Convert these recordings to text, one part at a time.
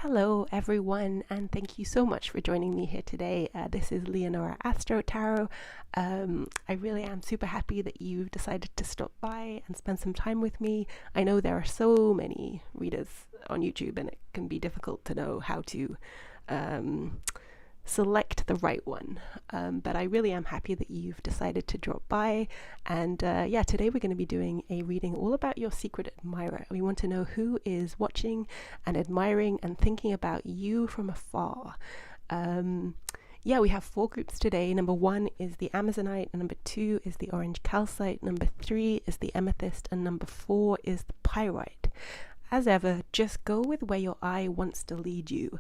Hello everyone, and thank you so much for joining me here today. This is Leonora AstroTarot. I really am super happy that you've decided to stop by and spend some time with me. I know there are so many readers on YouTube and it can be difficult to know how to select the right one, but I really am happy that you've decided to drop by. And today we're going to be doing a reading all about your secret admirer. We want to know who is watching and admiring and thinking about you from afar. We have 4 groups today. Number 1 is the Amazonite, number 2 is the orange Calcite, number 3 is the Amethyst, and number 4 is the Pyrite. As ever, just go with where your eye wants to lead you.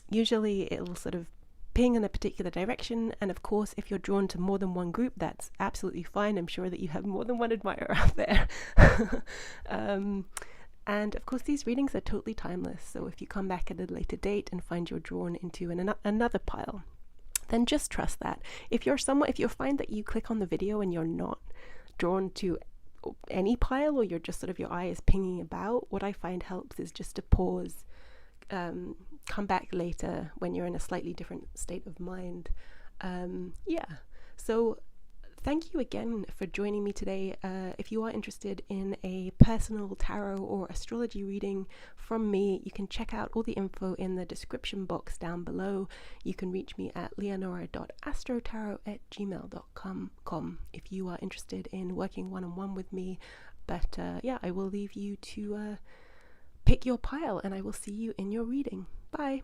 Usually it'll sort of ping in a particular direction, and of course if you're drawn to more than one group, that's absolutely fine. I'm sure that you have more than one admirer out there. And of course these readings are totally timeless, so if you come back at a later date and find you're drawn into another pile, then just trust that. If you find that you click on the video and you're not drawn to any pile, or you're just sort of your eye is pinging about, what I find helps is just to pause, come back later when you're in a slightly different state of mind. So thank you again for joining me today. If you are interested in a personal tarot or astrology reading from me, you can check out all the info in the description box down below. You can reach me at leonora.astrotarot@gmail.com if you are interested in working one-on-one with me. But I will leave you to pick your pile, and I will see you in your reading. Bye.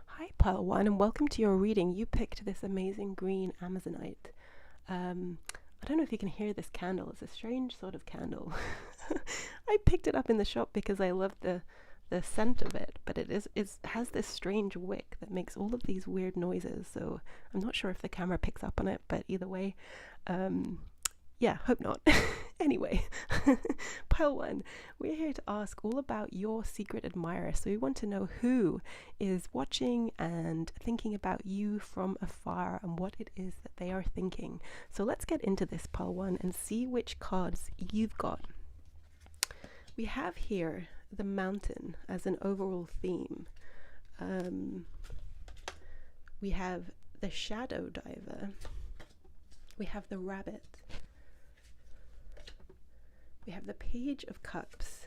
Hi pile 1, and welcome to your reading. You picked this amazing green Amazonite. I don't know if you can hear this candle. It's a strange sort of candle. I picked it up in the shop because I love the scent of it, but it has this strange wick that makes all of these weird noises, so I'm not sure if the camera picks up on it, but either way, hope not. Anyway, pile 1, we're here to ask all about your secret admirer. So we want to know who is watching and thinking about you from afar and what it is that they are thinking. So let's get into this, pile 1, and see which cards you've got. We have here the mountain as an overall theme. We have the shadow diver. We have the rabbit. We have the Page of Cups,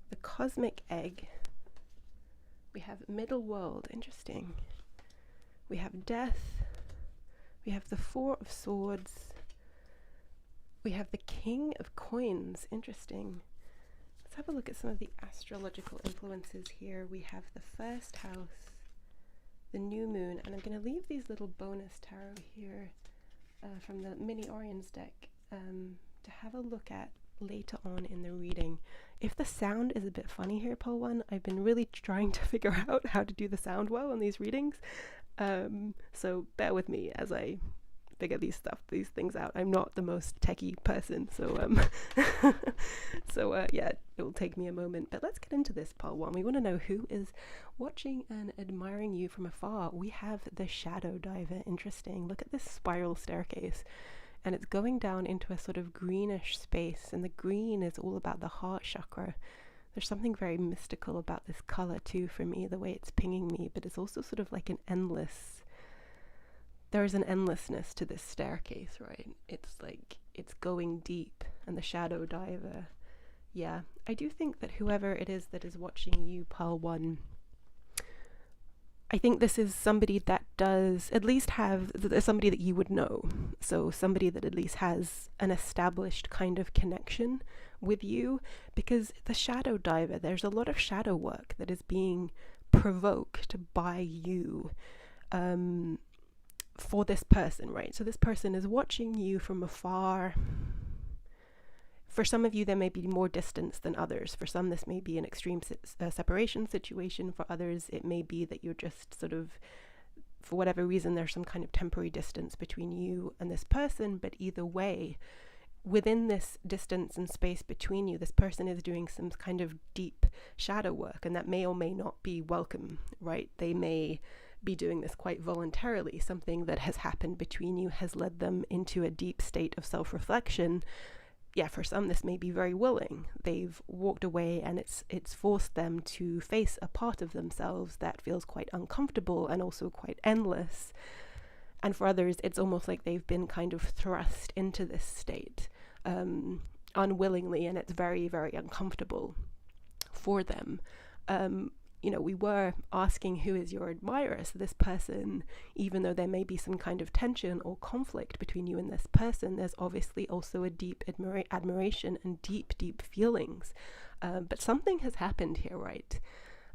the Cosmic Egg. We have Middle World, interesting. We have Death. We have the 4 of Swords. We have the King of Coins, interesting. Let's have a look at some of the astrological influences here. We have the first house, the new moon, and I'm going to leave these little bonus tarot here from the mini Oriens deck to have a look at later on in the reading. If the sound is a bit funny here, pile 1, I've been really trying to figure out how to do the sound well in these readings, so bear with me as I figure these things out. I'm not the most techie person, so it will take me a moment, but let's get into this, pile 1. We want to know who is watching and admiring you from afar. We have the shadow diver, interesting. Look at this spiral staircase, and it's going down into a sort of greenish space, and the green is all about the heart chakra. There's something very mystical about this color too for me, the way it's pinging me, but it's also sort of like there's an endlessness to this staircase, right? It's like it's going deep, and the shadow diver. Yeah, I do think that whoever it is that is watching you, pile 1, I think this is somebody that does at least have somebody that you would know. So somebody that at least has an established kind of connection with you, because the shadow diver, there's a lot of shadow work that is being provoked by you for this person, right? So this person is watching you from afar. For some of you, there may be more distance than others. For some, this may be an extreme separation situation. For others, it may be that you're just sort of, for whatever reason, there's some kind of temporary distance between you and this person. But either way, within this distance and space between you, this person is doing some kind of deep shadow work, and that may or may not be welcome, right? They may be doing this quite voluntarily. Something that has happened between you has led them into a deep state of self-reflection. Yeah, for some this may be very willing. They've walked away and it's forced them to face a part of themselves that feels quite uncomfortable and also quite endless. And for others, it's almost like they've been kind of thrust into this state unwillingly, and it's very, very uncomfortable for them. You know, we were asking who is your admirer. So this person, even though there may be some kind of tension or conflict between you and this person, there's obviously also a deep admiration and deep, deep feelings. But something has happened here, right?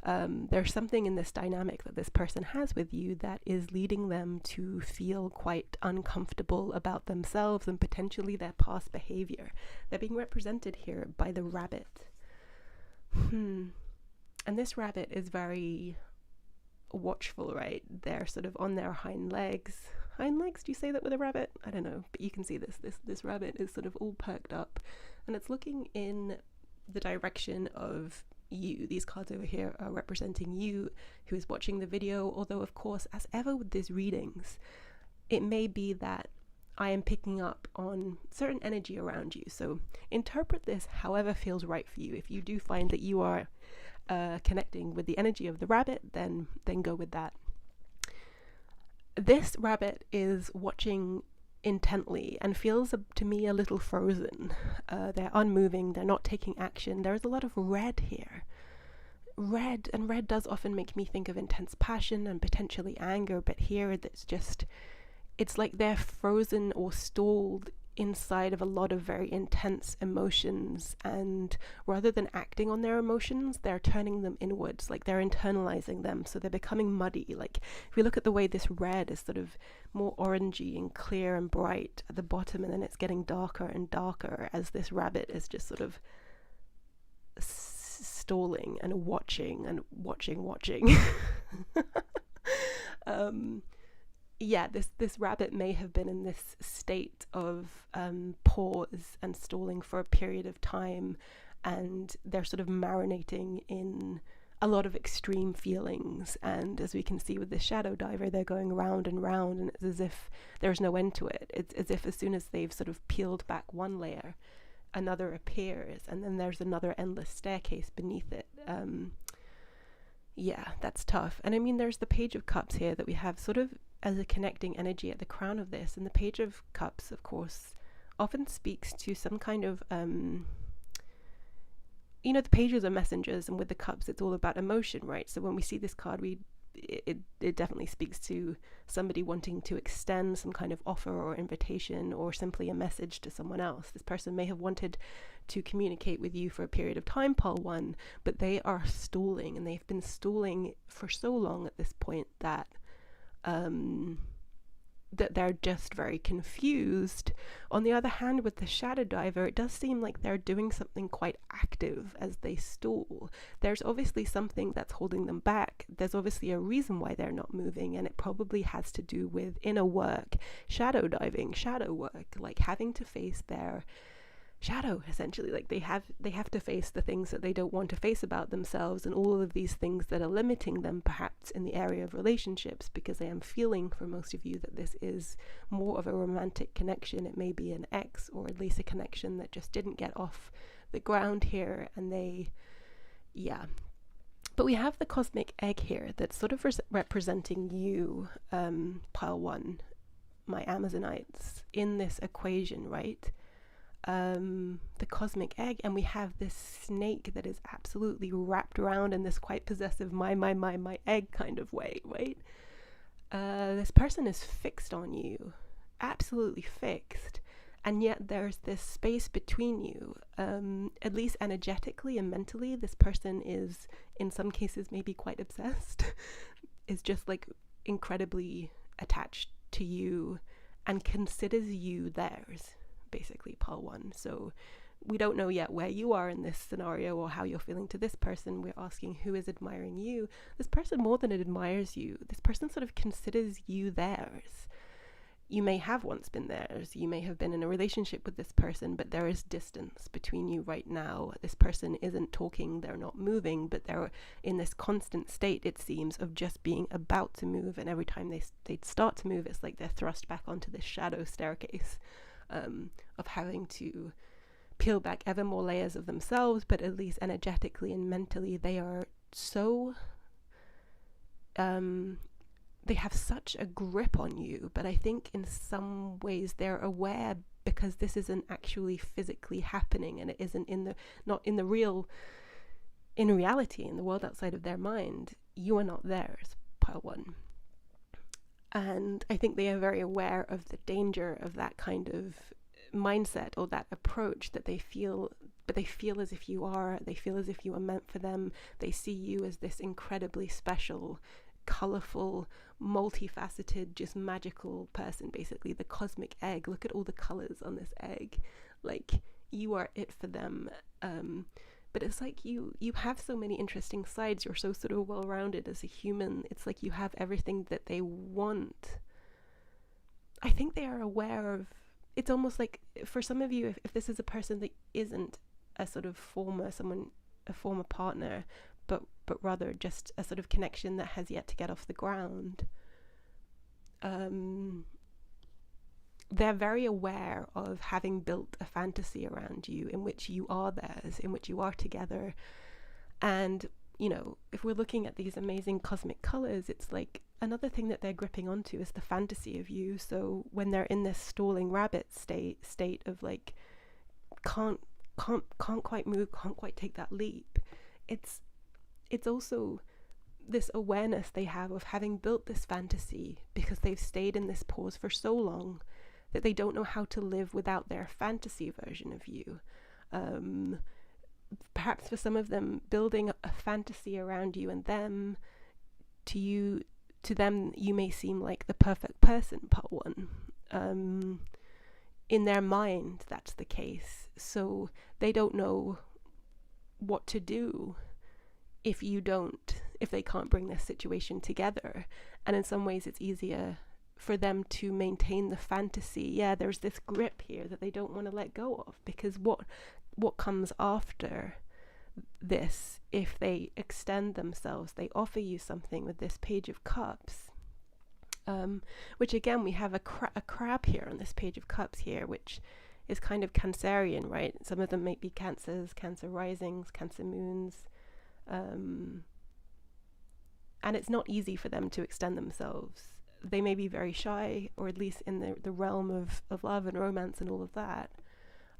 There's something in this dynamic that this person has with you that is leading them to feel quite uncomfortable about themselves and potentially their past behavior. They're being represented here by the rabbit. And this rabbit is very watchful, right? They're sort of on their hind legs. Hind legs, do you say that with a rabbit? I don't know, but you can see this rabbit is sort of all perked up, and it's looking in the direction of you. These cards over here are representing you who is watching the video, although of course, as ever with these readings, it may be that I am picking up on certain energy around you. So interpret this however feels right for you. If you do find that you are connecting with the energy of the rabbit, then go with that. This rabbit is watching intently and feels to me a little frozen. They're unmoving, they're not taking action. There is a lot of red here. Red does often make me think of intense passion and potentially anger, but here it's like they're frozen or stalled inside of a lot of very intense emotions, and rather than acting on their emotions, they're turning them inwards, like they're internalizing them, so they're becoming muddy. Like if we look at the way this red is sort of more orangey and clear and bright at the bottom, and then it's getting darker and darker as this rabbit is just sort of stalling and watching. Yeah, this rabbit may have been in this state of pause and stalling for a period of time, and they're sort of marinating in a lot of extreme feelings. And as we can see with the shadow diver, they're going round and round, and it's as if there's no end to it. It's as if as soon as they've sort of peeled back one layer, another appears, and then there's another endless staircase beneath it. Yeah, that's tough. And I mean, there's the Page of Cups here that we have sort of as a connecting energy at the crown of this, and the Page of Cups, of course, often speaks to some kind of you know, the pages are messengers, and with the cups it's all about emotion, right? So when we see this card, it definitely speaks to somebody wanting to extend some kind of offer or invitation, or simply a message to someone else. This person may have wanted to communicate with you for a period of time, Pile 1, but they are stalling, and they've been stalling for so long at this point that that they're just very confused. On the other hand, with the shadow diver, it does seem like they're doing something quite active as they stall. There's obviously something that's holding them back. There's obviously a reason why they're not moving, and it probably has to do with inner work, shadow diving, shadow work, like having to face their shadow, essentially. Like they have to face the things that they don't want to face about themselves, and all of these things that are limiting them, perhaps in the area of relationships, because I am feeling for most of you that this is more of a romantic connection. It may be an ex, or at least a connection that just didn't get off the ground here, and but we have the cosmic egg here that's sort of representing you, Pile 1, my Amazonites, in this equation, right? The cosmic egg, and we have this snake that is absolutely wrapped around in this quite possessive my egg kind of way, right? This person is fixed on you, absolutely fixed, and yet there's this space between you. At least energetically and mentally, this person is, in some cases, maybe quite obsessed, is just like incredibly attached to you and considers you theirs, basically, Pile 1. So we don't know yet where you are in this scenario or how you're feeling to this person. We're asking who is admiring you. This person, more than it admires you, this person sort of considers you theirs. you may have once been theirs. You may have been in a relationship with this person, but there is distance between you right now. This person isn't talking, they're not moving, but they're in this constant state, it seems, of just being about to move. And every time they start to move, it's like they're thrust back onto this shadow staircase of having to peel back ever more layers of themselves. But at least energetically and mentally, they are so... they have such a grip on you, but I think in some ways they're aware, because this isn't actually physically happening, and it isn't in reality, in the world outside of their mind. You are not theirs, pile one. And I think they are very aware of the danger of that kind of mindset or that approach, that they feel as if you are meant for them. They see you as this incredibly special, colourful, multifaceted, just magical person, basically the cosmic egg. Look at all the colours on this egg. Like, you are it for them. But it's like you have so many interesting sides. You're so sort of well-rounded as a human. It's like you have everything that they want. I think they are aware of, it's almost like, for some of you, if this is a person that isn't a sort of former partner, but rather just a sort of connection that has yet to get off the ground, they're very aware of having built a fantasy around you in which you are theirs, in which you are together. And, you know, if we're looking at these amazing cosmic colors, it's like another thing that they're gripping onto is the fantasy of you. So when they're in this stalling rabbit state of like, can't quite move, can't quite take that leap, it's also this awareness they have of having built this fantasy, because they've stayed in this pause for so long that they don't know how to live without their fantasy version of you. Perhaps for some of them, building a fantasy around you and them, to them you may seem like the perfect person, part one. In their mind, that's the case. So they don't know what to do if they can't bring this situation together. And in some ways it's easier for them to maintain the fantasy. Yeah, there's this grip here that they don't want to let go of, because what comes after this, if they extend themselves, they offer you something with this Page of Cups, which again, we have a crab here on this Page of Cups here, which is kind of Cancerian, right? Some of them might be Cancers, Cancer risings, Cancer moons, and it's not easy for them to extend themselves. They may be very shy, or at least in the realm of love and romance and all of that.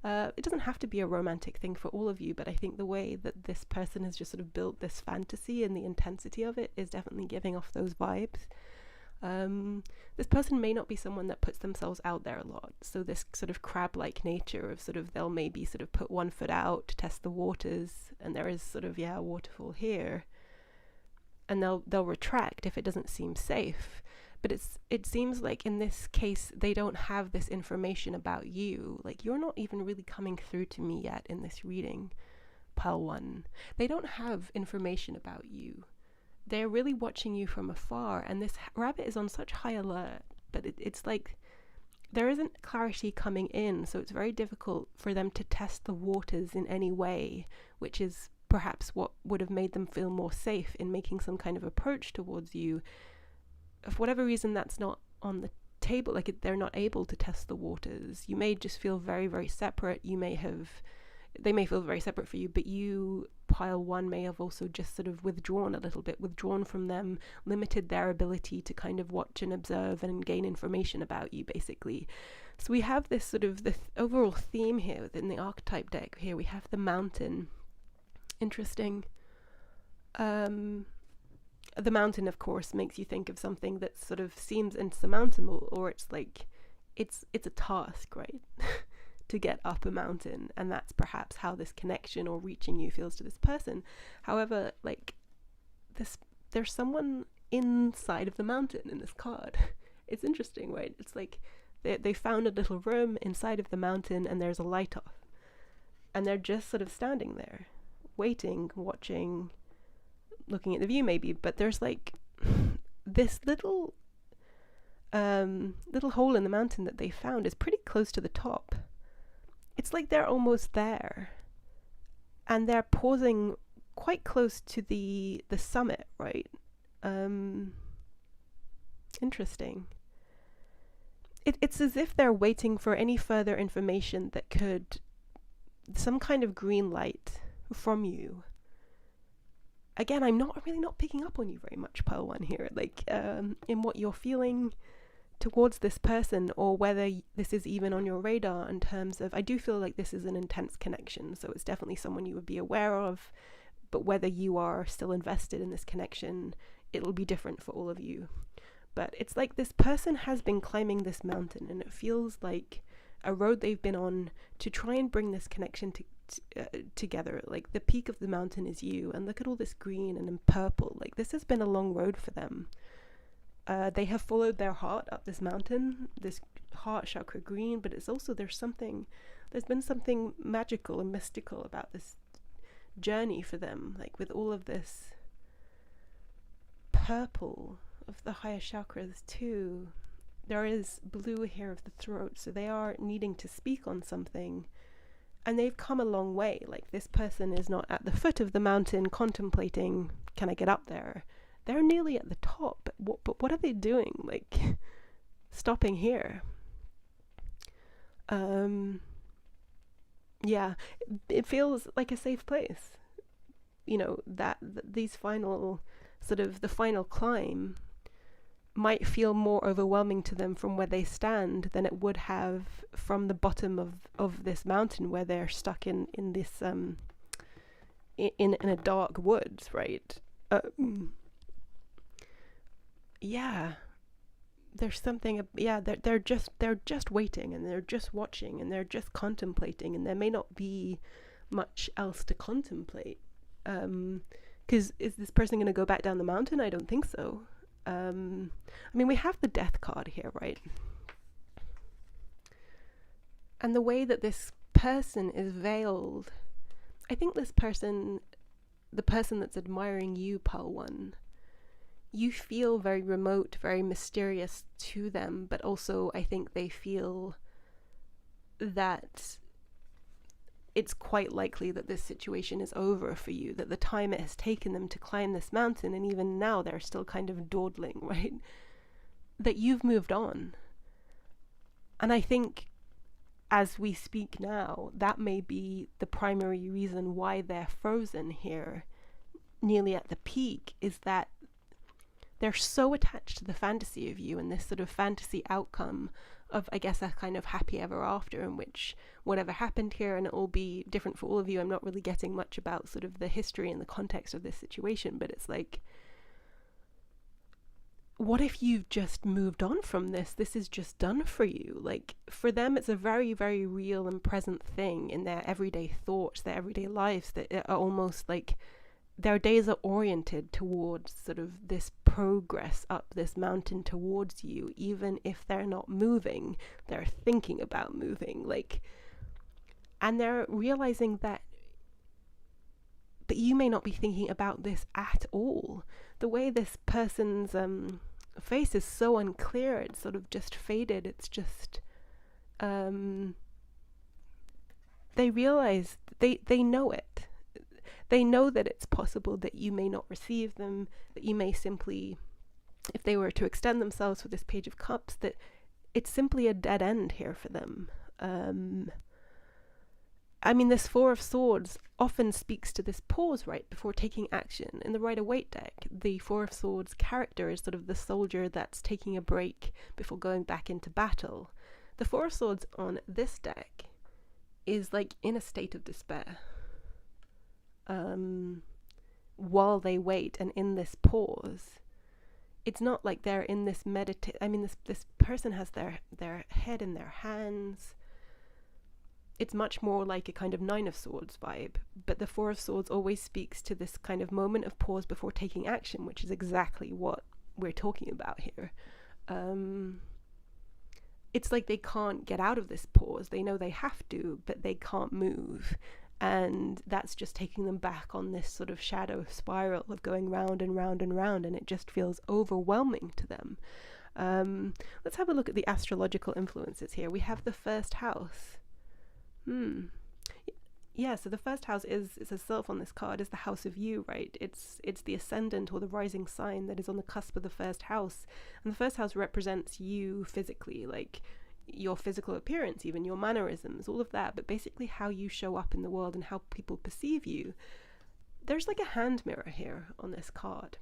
It doesn't have to be a romantic thing for all of you, but I think the way that this person has just sort of built this fantasy and the intensity of it is definitely giving off those vibes. This person may not be someone that puts themselves out there a lot, so this sort of crab-like nature of sort of, they'll maybe sort of put one foot out to test the waters, and there is sort of, a waterfall here, and they'll retract if it doesn't seem safe. But it seems like in this case they don't have this information about you. Like, you're not even really coming through to me yet in this reading, pile one. They don't have information about you. They're really watching you from afar, and this rabbit is on such high alert, but it's like there isn't clarity coming in, so it's very difficult for them to test the waters in any way, which is perhaps what would have made them feel more safe in making some kind of approach towards you. For whatever reason, that's not on the table. Like, they're not able to test the waters. You may just feel very, very separate. They may feel very separate for you, but you, pile one, may have also just sort of withdrawn a little bit, withdrawn from them, limited their ability to kind of watch and observe and gain information about you, basically. So we have this sort of the overall theme here within the archetype deck. Here we have the mountain. Interesting. The mountain, of course, makes you think of something that sort of seems insurmountable, or it's like it's a task, right? To get up a mountain, and that's perhaps how this connection or reaching you feels to this person. However, like there's someone inside of the mountain in this card. It's interesting, right? It's like they found a little room inside of the mountain, and there's a light off, and they're just sort of standing there, waiting, watching, looking at the view maybe, but there's like this little little hole in the mountain that they found is pretty close to the top. It's like they're almost there, and they're pausing quite close to the summit, right? Interesting. It's as if they're waiting for any further information that could, some kind of green light from you. Again, I'm not picking up on you very much, Pearl One here, like in what you're feeling towards this person, or whether this is even on your radar in terms of, I do feel like this is an intense connection, so it's definitely someone you would be aware of, but whether you are still invested in this connection, it'll be different for all of you. But it's like this person has been climbing this mountain, and it feels like a road they've been on to try and bring this connection together. Like the peak of the mountain is you, and look at all this green and then purple. Like this has been a long road for them. They have followed their heart up this mountain, this heart chakra green, but it's also, there's been something magical and mystical about this journey for them, like with all of this purple of the higher chakras too. There is blue here of the throat, so they are needing to speak on something, and they've come a long way. Like this person is not at the foot of the mountain contemplating, can I get up there? They're nearly at the top, but what are they doing? Like stopping here. Yeah, it feels like a safe place. You know, that these final, sort of the final climb might feel more overwhelming to them from where they stand than it would have from the bottom of this mountain, where they're stuck in this in a dark woods, right? Yeah, there's something. Yeah, they're just waiting, and they're just watching, and they're just contemplating, and there may not be much else to contemplate. Because is this person going to go back down the mountain? I don't think so. I mean, we have the death card here, right? And the way that this person is veiled, I think this person, the person that's admiring you, Pearl One, you feel very remote, very mysterious to them, but also I think they feel that it's quite likely that this situation is over for you, that the time it has taken them to climb this mountain, and even now they're still kind of dawdling, right? That you've moved on. And I think as we speak now, that may be the primary reason why they're frozen here, nearly at the peak, is that they're so attached to the fantasy of you and this sort of fantasy outcome of, I guess, a kind of happy ever after, in which whatever happened here, and it will be different for all of you. I'm not really getting much about sort of the history and the context of this situation, but it's like, what if you've just moved on from this? This is just done for you. Like, for them, it's a very, very real and present thing in their everyday thoughts, their everyday lives, that are almost like their days are oriented towards sort of this progress up this mountain towards you. Even if they're not moving, they're thinking about moving, like, and they're realizing that you may not be thinking about this at all. The way this person's face is so unclear, it's sort of just faded, it's just they realize, they know it. They know that it's possible that you may not receive them, that you may simply, if they were to extend themselves with this Page of Cups, that it's simply a dead end here for them. I mean, this Four of Swords often speaks to this pause right before taking action. In the Rider-Waite deck, the Four of Swords character is sort of the soldier that's taking a break before going back into battle. The Four of Swords on this deck is like in a state of despair. While they wait and in this pause, it's not like they're in this I mean, this person has their head in their hands. It's much more like a kind of Nine of Swords vibe, but the Four of Swords always speaks to this kind of moment of pause before taking action, which is exactly what we're talking about here. It's like they can't get out of this pause. They know they have to, but they can't move. And that's just taking them back on this sort of shadow spiral of going round and round and round, and it just feels overwhelming to them. Let's have a look at the astrological influences here. We have the first house. Yeah, so the first house is, it says itself on this card, is the house of you, right? It's the ascendant or the rising sign that is on the cusp of the first house. And the first house represents you physically, like your physical appearance, even your mannerisms, all of that, but basically how you show up in the world and how people perceive you. There's like a hand mirror here on this card.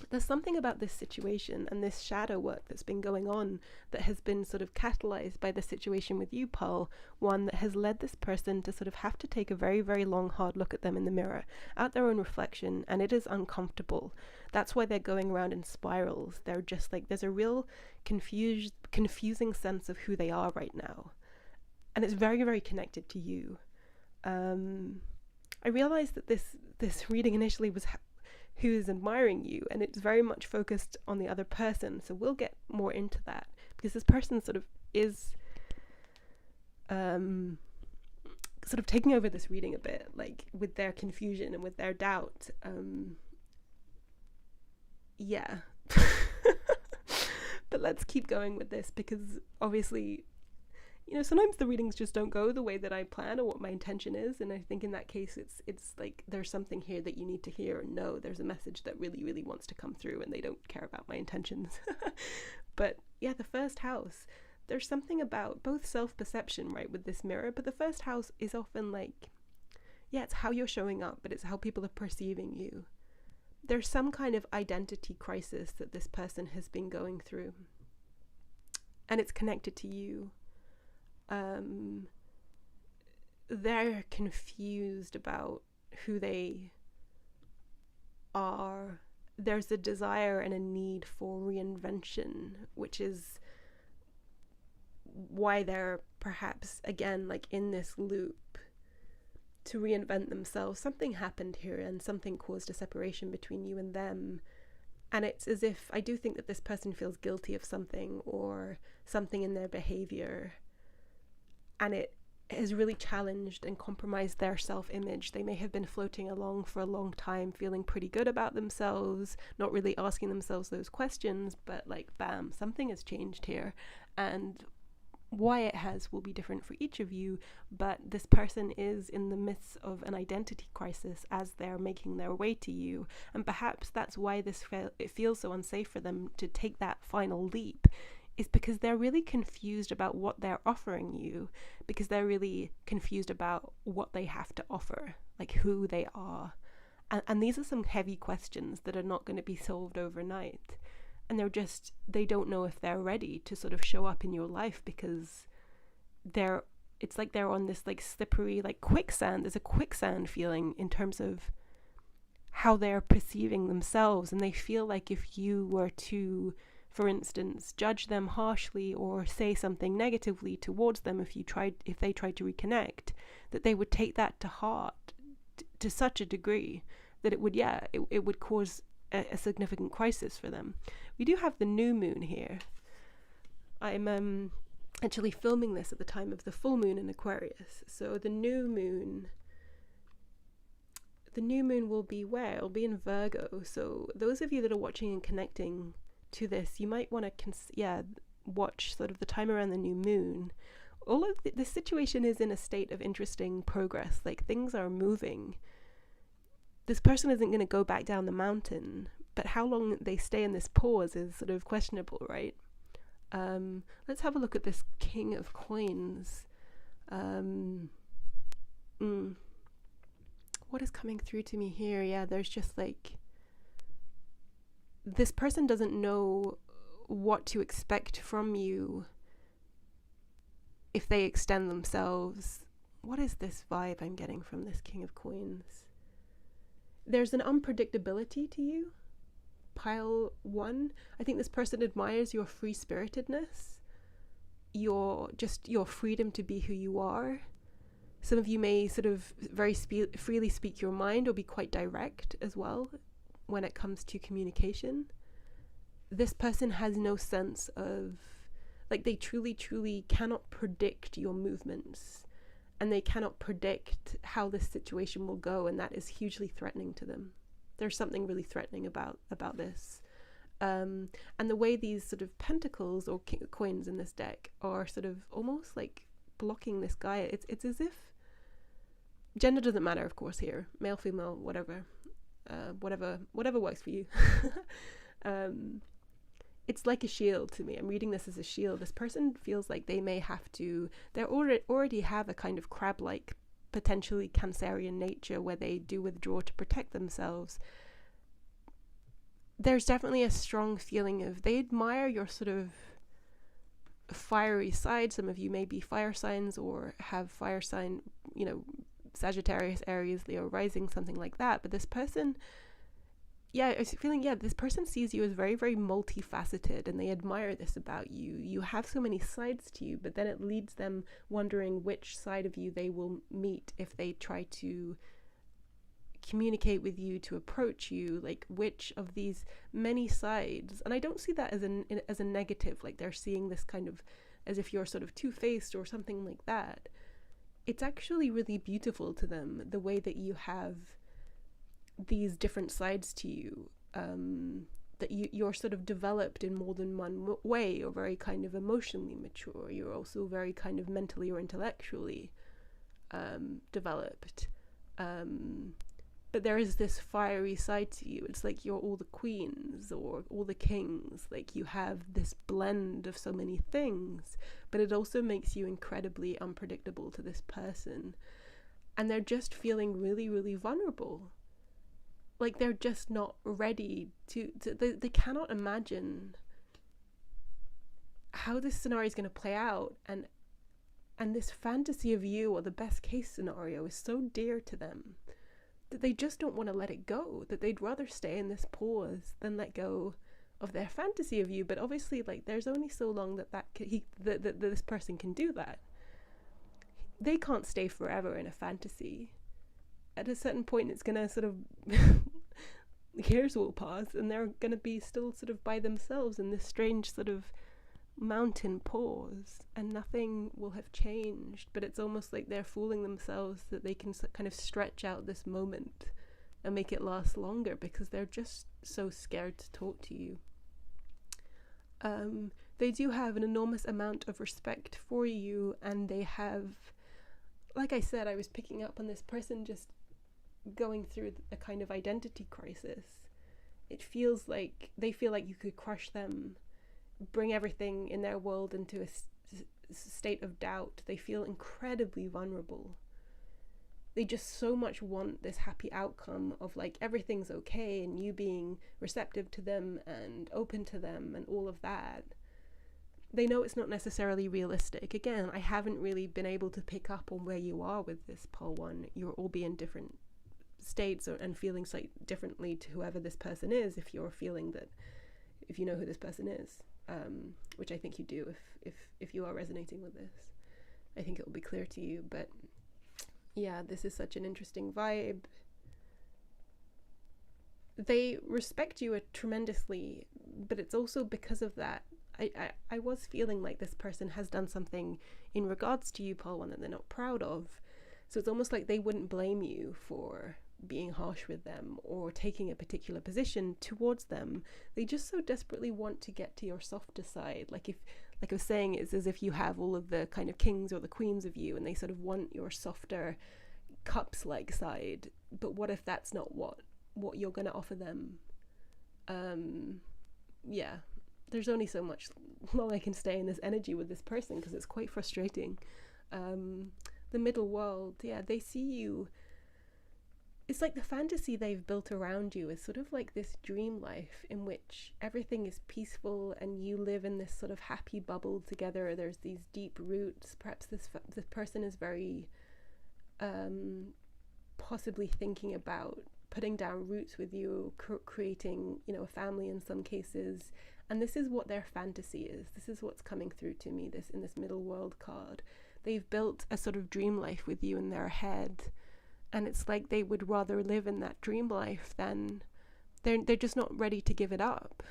There's something about this situation and this shadow work that's been going on that has been sort of catalyzed by the situation with you, Pearl, one that has led this person to sort of have to take a very, very long, hard look at them in the mirror, at their own reflection, and it is uncomfortable. That's why they're going around in spirals. They're just like, there's a real confusing sense of who they are right now. And it's very, very connected to you. I realized that this reading initially was who is admiring you, and it's very much focused on the other person, so we'll get more into that, because this person sort of is sort of taking over this reading a bit, like with their confusion and with their doubt. Yeah. But let's keep going with this, because obviously, you know, sometimes the readings just don't go the way that I plan or what my intention is, and I think in that case it's like there's something here that you need to hear and know. There's a message that really, really wants to come through, and they don't care about my intentions. But yeah, the first house, there's something about both self-perception, right, with this mirror, but the first house is often like, yeah, it's how you're showing up, but it's how people are perceiving you. There's some kind of identity crisis that this person has been going through, and it's connected to you. They're confused about who they are. There's a desire and a need for reinvention, which is why they're perhaps again like in this loop to reinvent themselves. Something happened here and something caused a separation between you and them. And it's as if, I do think that this person feels guilty of something or something in their behavior, and it has really challenged and compromised their self-image. They may have been floating along for a long time, feeling pretty good about themselves, not really asking themselves those questions, but like, bam, something has changed here. And why it has will be different for each of you, but this person is in the midst of an identity crisis as they're making their way to you. And perhaps that's why it feels so unsafe for them to take that final leap, is because they're really confused about what they're offering you, because they're really confused about what they have to offer, like who they are. And these are some heavy questions that are not going to be solved overnight. And they don't know if they're ready to sort of show up in your life, because it's like they're on this like slippery, like quicksand. There's a quicksand feeling in terms of how they're perceiving themselves. And they feel like if you were to, for instance, judge them harshly or say something negatively towards them if they tried to reconnect, that they would take that to heart to such a degree that it would cause a significant crisis for them. We do have the new moon here. I'm actually filming this at the time of the full moon in Aquarius. So the new moon will be where? It'll be in Virgo. So those of you that are watching and connecting to this, you might want to watch sort of the time around the new moon. All of this situation is in a state of interesting progress, like things are moving. This person isn't going to go back down the mountain, but how long they stay in this pause is sort of questionable, right? Let's have a look at this King of Coins. What is coming through to me here? Yeah, there's just like, this person doesn't know what to expect from you if they extend themselves. What is this vibe I'm getting from this King of Coins? There's an unpredictability to you. Pile 1. I think this person admires your free-spiritedness, your freedom to be who you are. Some of you may sort of very freely speak your mind or be quite direct as well when it comes to communication. This person has no sense of, like, they truly, truly cannot predict your movements, and they cannot predict how this situation will go, and that is hugely threatening to them. There's something really threatening about this. And the way these sort of pentacles or coins in this deck are sort of almost like blocking this guy, it's as if, gender doesn't matter, of course, here, male, female, whatever works for you. It's like a shield to me. I'm reading this as a shield. This person feels like they may have to, they already have a kind of crab-like, potentially Cancerian nature where they do withdraw to protect themselves. There's definitely a strong feeling of, they admire your sort of fiery side. Some of you may be fire signs or have fire sign, Sagittarius, Aries, Leo rising, something like that. But this person, I was feeling, this person sees you as very, very multifaceted, and they admire this about you. You have so many sides to you, but then it leads them wondering which side of you they will meet if they try to communicate with you, to approach you, like which of these many sides. And I don't see that as a negative, like they're seeing this kind of as if you're sort of two-faced or something like that. It's actually really beautiful to them, the way that you have these different sides to you, that you're sort of developed in more than one way. You're very kind of emotionally mature. You're also very kind of mentally or intellectually developed. But there is this fiery side to you. It's like you're all the queens or all the kings. Like you have this blend of so many things, but it also makes you incredibly unpredictable to this person. And they're just feeling really, really vulnerable. Like they're just not ready they cannot imagine how this scenario is going to play out. And this fantasy of you, or the best case scenario, is so dear to them that they just don't want to let it go, that they'd rather stay in this pause than let go of their fantasy of you. But obviously, like, there's only so long that this person can do that. They can't stay forever in a fantasy. At a certain point, it's going to sort of years will pass and they're going to be still sort of by themselves in this strange sort of mountain pause, and nothing will have changed. But it's almost like they're fooling themselves that they can kind of stretch out this moment and make it last longer, because they're just so scared to talk to you. They do have an enormous amount of respect for you, and they have, like I said, I was picking up on this person just going through a kind of identity crisis. It feels like they feel like you could crush them, bring everything in their world into a state of doubt. They feel incredibly vulnerable. They just so much want this happy outcome of like everything's okay and you being receptive to them and open to them and all of that. They know it's not necessarily realistic. Again, I haven't really been able to pick up on where you are with this pole one. You'll all be in different states and feeling slightly differently to whoever this person is, if you're feeling that, if you know who this person is, which I think you do if you are resonating with this. I think it will be clear to you. But yeah, this is such an interesting vibe. They respect you tremendously, but it's also because of that. I was feeling like this person has done something in regards to you, Paul, one that they're not proud of. So it's almost like they wouldn't blame you for being harsh with them or taking a particular position towards them. They just so desperately want to get to your softer side. Like I was saying, it's as if you have all of the kind of kings or the queens of you, and they sort of want your softer cups-like side. But what if that's not what you're going to offer them? Yeah. There's only so much long I can stay in this energy with this person, because it's quite frustrating. The middle world, yeah, they see you. It's like the fantasy they've built around you is sort of like this dream life in which everything is peaceful and you live in this sort of happy bubble together. There's these deep roots. Perhaps this person is very possibly thinking about putting down roots with you, creating, a family in some cases. And this is what their fantasy is. This is what's coming through to me, in this middle world card. They've built a sort of dream life with you in their head. And it's like they would rather live in that dream life than they're just not ready to give it up.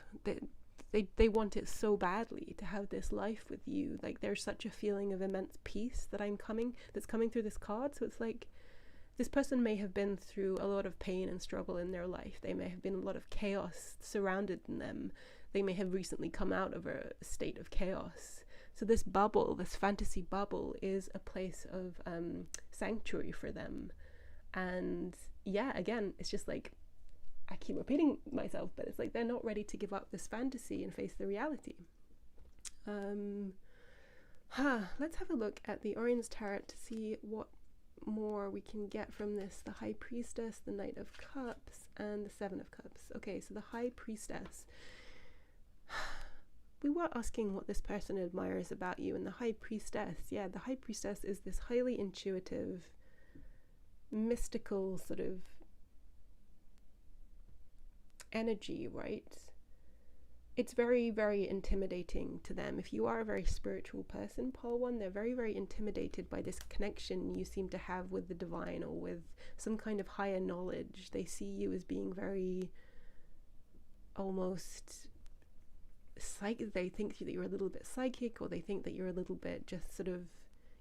They want it so badly to have this life with you. Like there's such a feeling of immense peace that's coming through this card. So it's like This person may have been through a lot of pain and struggle in their life. They may have been a lot of chaos surrounded them. They may have recently come out of a state of chaos. So this bubble, this fantasy bubble, is a place of sanctuary for them. And yeah, again, it's just like, I keep repeating myself, but it's like they're not ready to give up this fantasy and face the reality. Let's have a look at the Oriens Tarot to see what more we can get from this. The High Priestess, the Knight of Cups, and the Seven of Cups. Okay, so the High Priestess. We were asking what this person admires about you, and the High Priestess, yeah, the High Priestess is this highly intuitive, mystical sort of energy, right? It's very, very intimidating to them. If you are a very spiritual person, Pole 1, they're very, very intimidated by this connection you seem to have with the divine or with some kind of higher knowledge. They see you as being very almost psychic. They think that you're a little bit psychic, or they think that you're a little bit just sort of,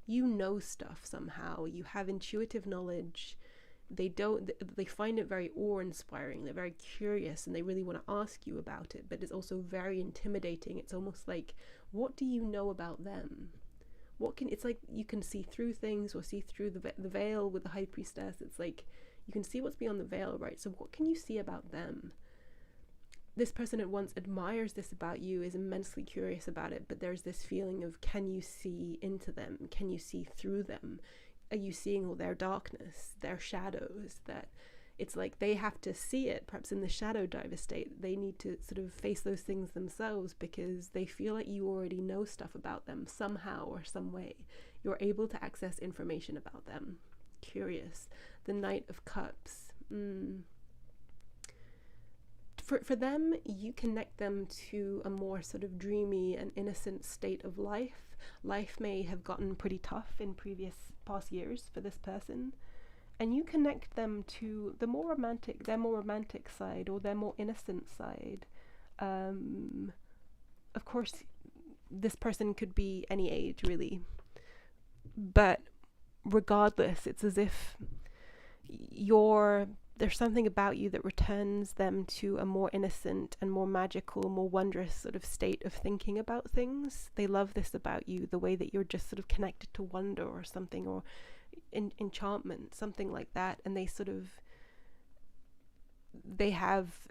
you know, stuff somehow. You have intuitive knowledge. They find it very awe-inspiring. They're very curious and they really want to ask you about it, but it's also very intimidating. It's almost like, what do you know about them? It's like you can see through things, or see through the veil with the High Priestess. It's like you can see what's beyond the veil, right? So what can you see about them? This person at once admires this about you, is immensely curious about it, but there's this feeling of, can you see into them? Can you see through them? Are you seeing all their darkness, their shadows? That it's like they have to see it, perhaps in the shadow diver state. They need to sort of face those things themselves, because they feel like you already know stuff about them somehow or some way. You're able to access information about them. Curious. The Knight of Cups. For them, you connect them to a more sort of dreamy and innocent state of life. Life may have gotten pretty tough in past years for this person, and you connect them to their more romantic side, or their more innocent side. Of course, this person could be any age, really, but regardless, it's as if there's something about you that returns them to a more innocent and more magical, more wondrous sort of state of thinking about things. They love this about you, the way that you're just sort of connected to wonder or something, or enchantment, something like that. And they have,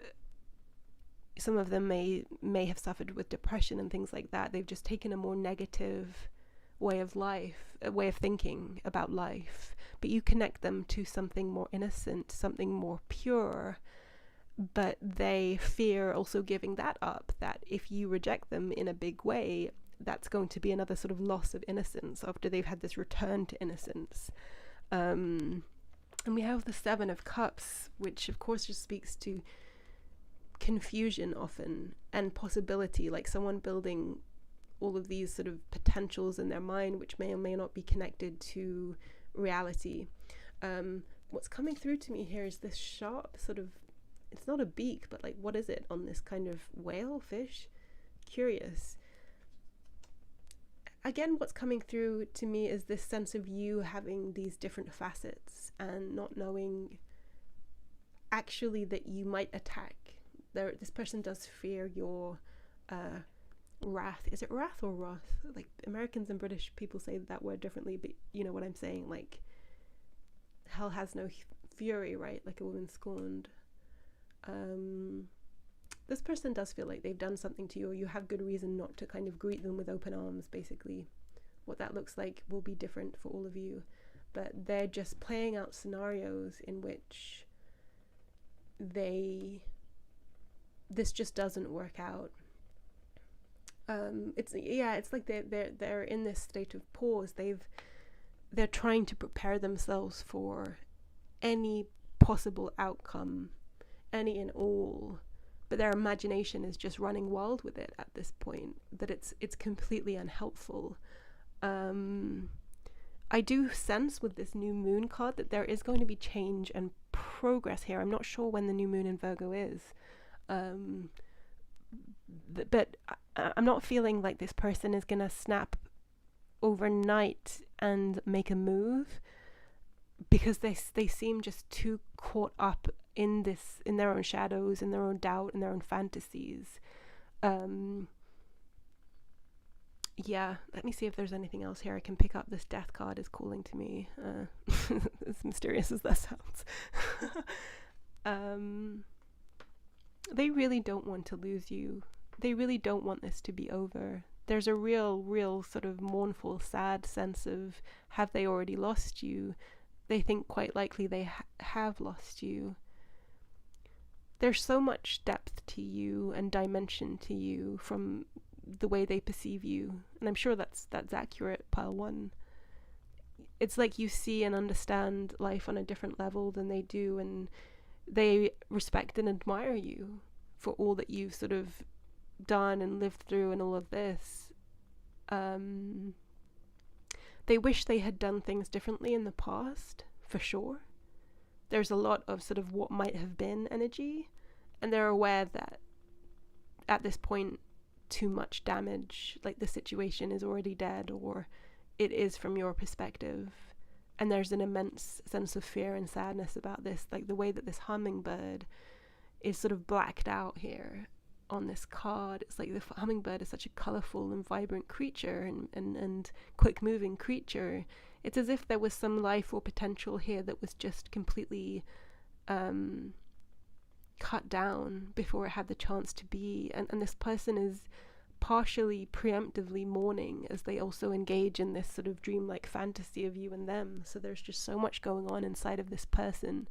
some of them may have suffered with depression and things like that. They've just taken a more negative way of thinking about life, but you connect them to something more innocent, something more pure, but they fear also giving that up, that if you reject them in a big way, that's going to be another sort of loss of innocence after they've had this return to innocence. And we have the Seven of Cups, which of course just speaks to confusion often, and possibility, like someone building all of these sort of potentials in their mind, which may or may not be connected to reality. What's coming through to me here is this sharp sort of, it's not a beak, but like, what is it on this kind of whale fish? Curious. Again, what's coming through to me is this sense of you having these different facets and not knowing actually that you might attack. This person does fear your wrath. Is it wrath or wrath? Like Americans and British people say that word differently, but you know what I'm saying, like hell has no fury, right? Like a woman scorned. This person does feel like they've done something to you, or you have good reason not to kind of greet them with open arms, basically. What that looks like will be different for all of you, but they're just playing out scenarios in which this just doesn't work out. It's like they're in this state of pause. They're trying to prepare themselves for any possible outcome, any and all, but their imagination is just running wild with it at this point, that it's completely unhelpful. I do sense with this new moon card that there is going to be change and progress here. I'm not sure when the new moon in Virgo is, but I'm not feeling like this person is gonna snap overnight and make a move, because they seem just too caught up in their own shadows, in their own doubt, in their own fantasies. Yeah, let me see if there's anything else here I can pick up. This death card is calling to me, as mysterious as that sounds. They really don't want to lose you. They really don't want this to be over. There's a real sort of mournful, sad sense of, have they already lost you? They think quite likely they have lost you. There's so much depth to you and dimension to you from the way they perceive you, and I'm sure that's accurate, pile one. It's like you see and understand life on a different level than they do, and they respect and admire you for all that you've sort of done and lived through and all of this. They wish they had done things differently in the past, for sure. There's a lot of sort of what might have been energy, and they're aware that at this point too much damage, like the situation is already dead, or it is from your perspective, and there's an immense sense of fear and sadness about this, like the way that this hummingbird is sort of blacked out here on this card. It's like the hummingbird is such a colorful and vibrant creature and quick moving creature. It's as if there was some life or potential here that was just completely cut down before it had the chance to be, and this person is partially preemptively mourning as they also engage in this sort of dreamlike fantasy of you and them. So there's just so much going on inside of this person.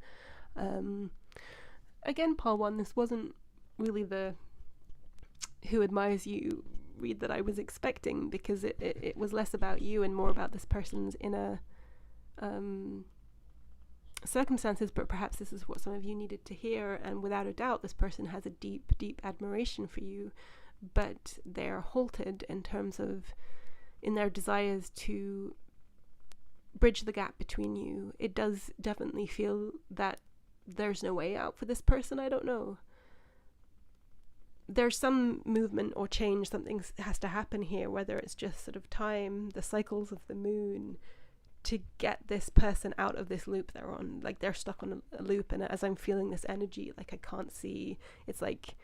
Again, pile one, this wasn't really the who admires you read that I was expecting, because it was less about you and more about this person's inner circumstances, but perhaps this is what some of you needed to hear, and without a doubt this person has a deep admiration for you, but they're halted in terms of in their desires to bridge the gap between you. It does definitely feel that there's no way out for this person. I don't know. There's some movement or change, something has to happen here, whether it's just sort of time, the cycles of the moon, to get this person out of this loop they're on. Like they're stuck on a loop, and as I'm feeling this energy, like I can't see, it's like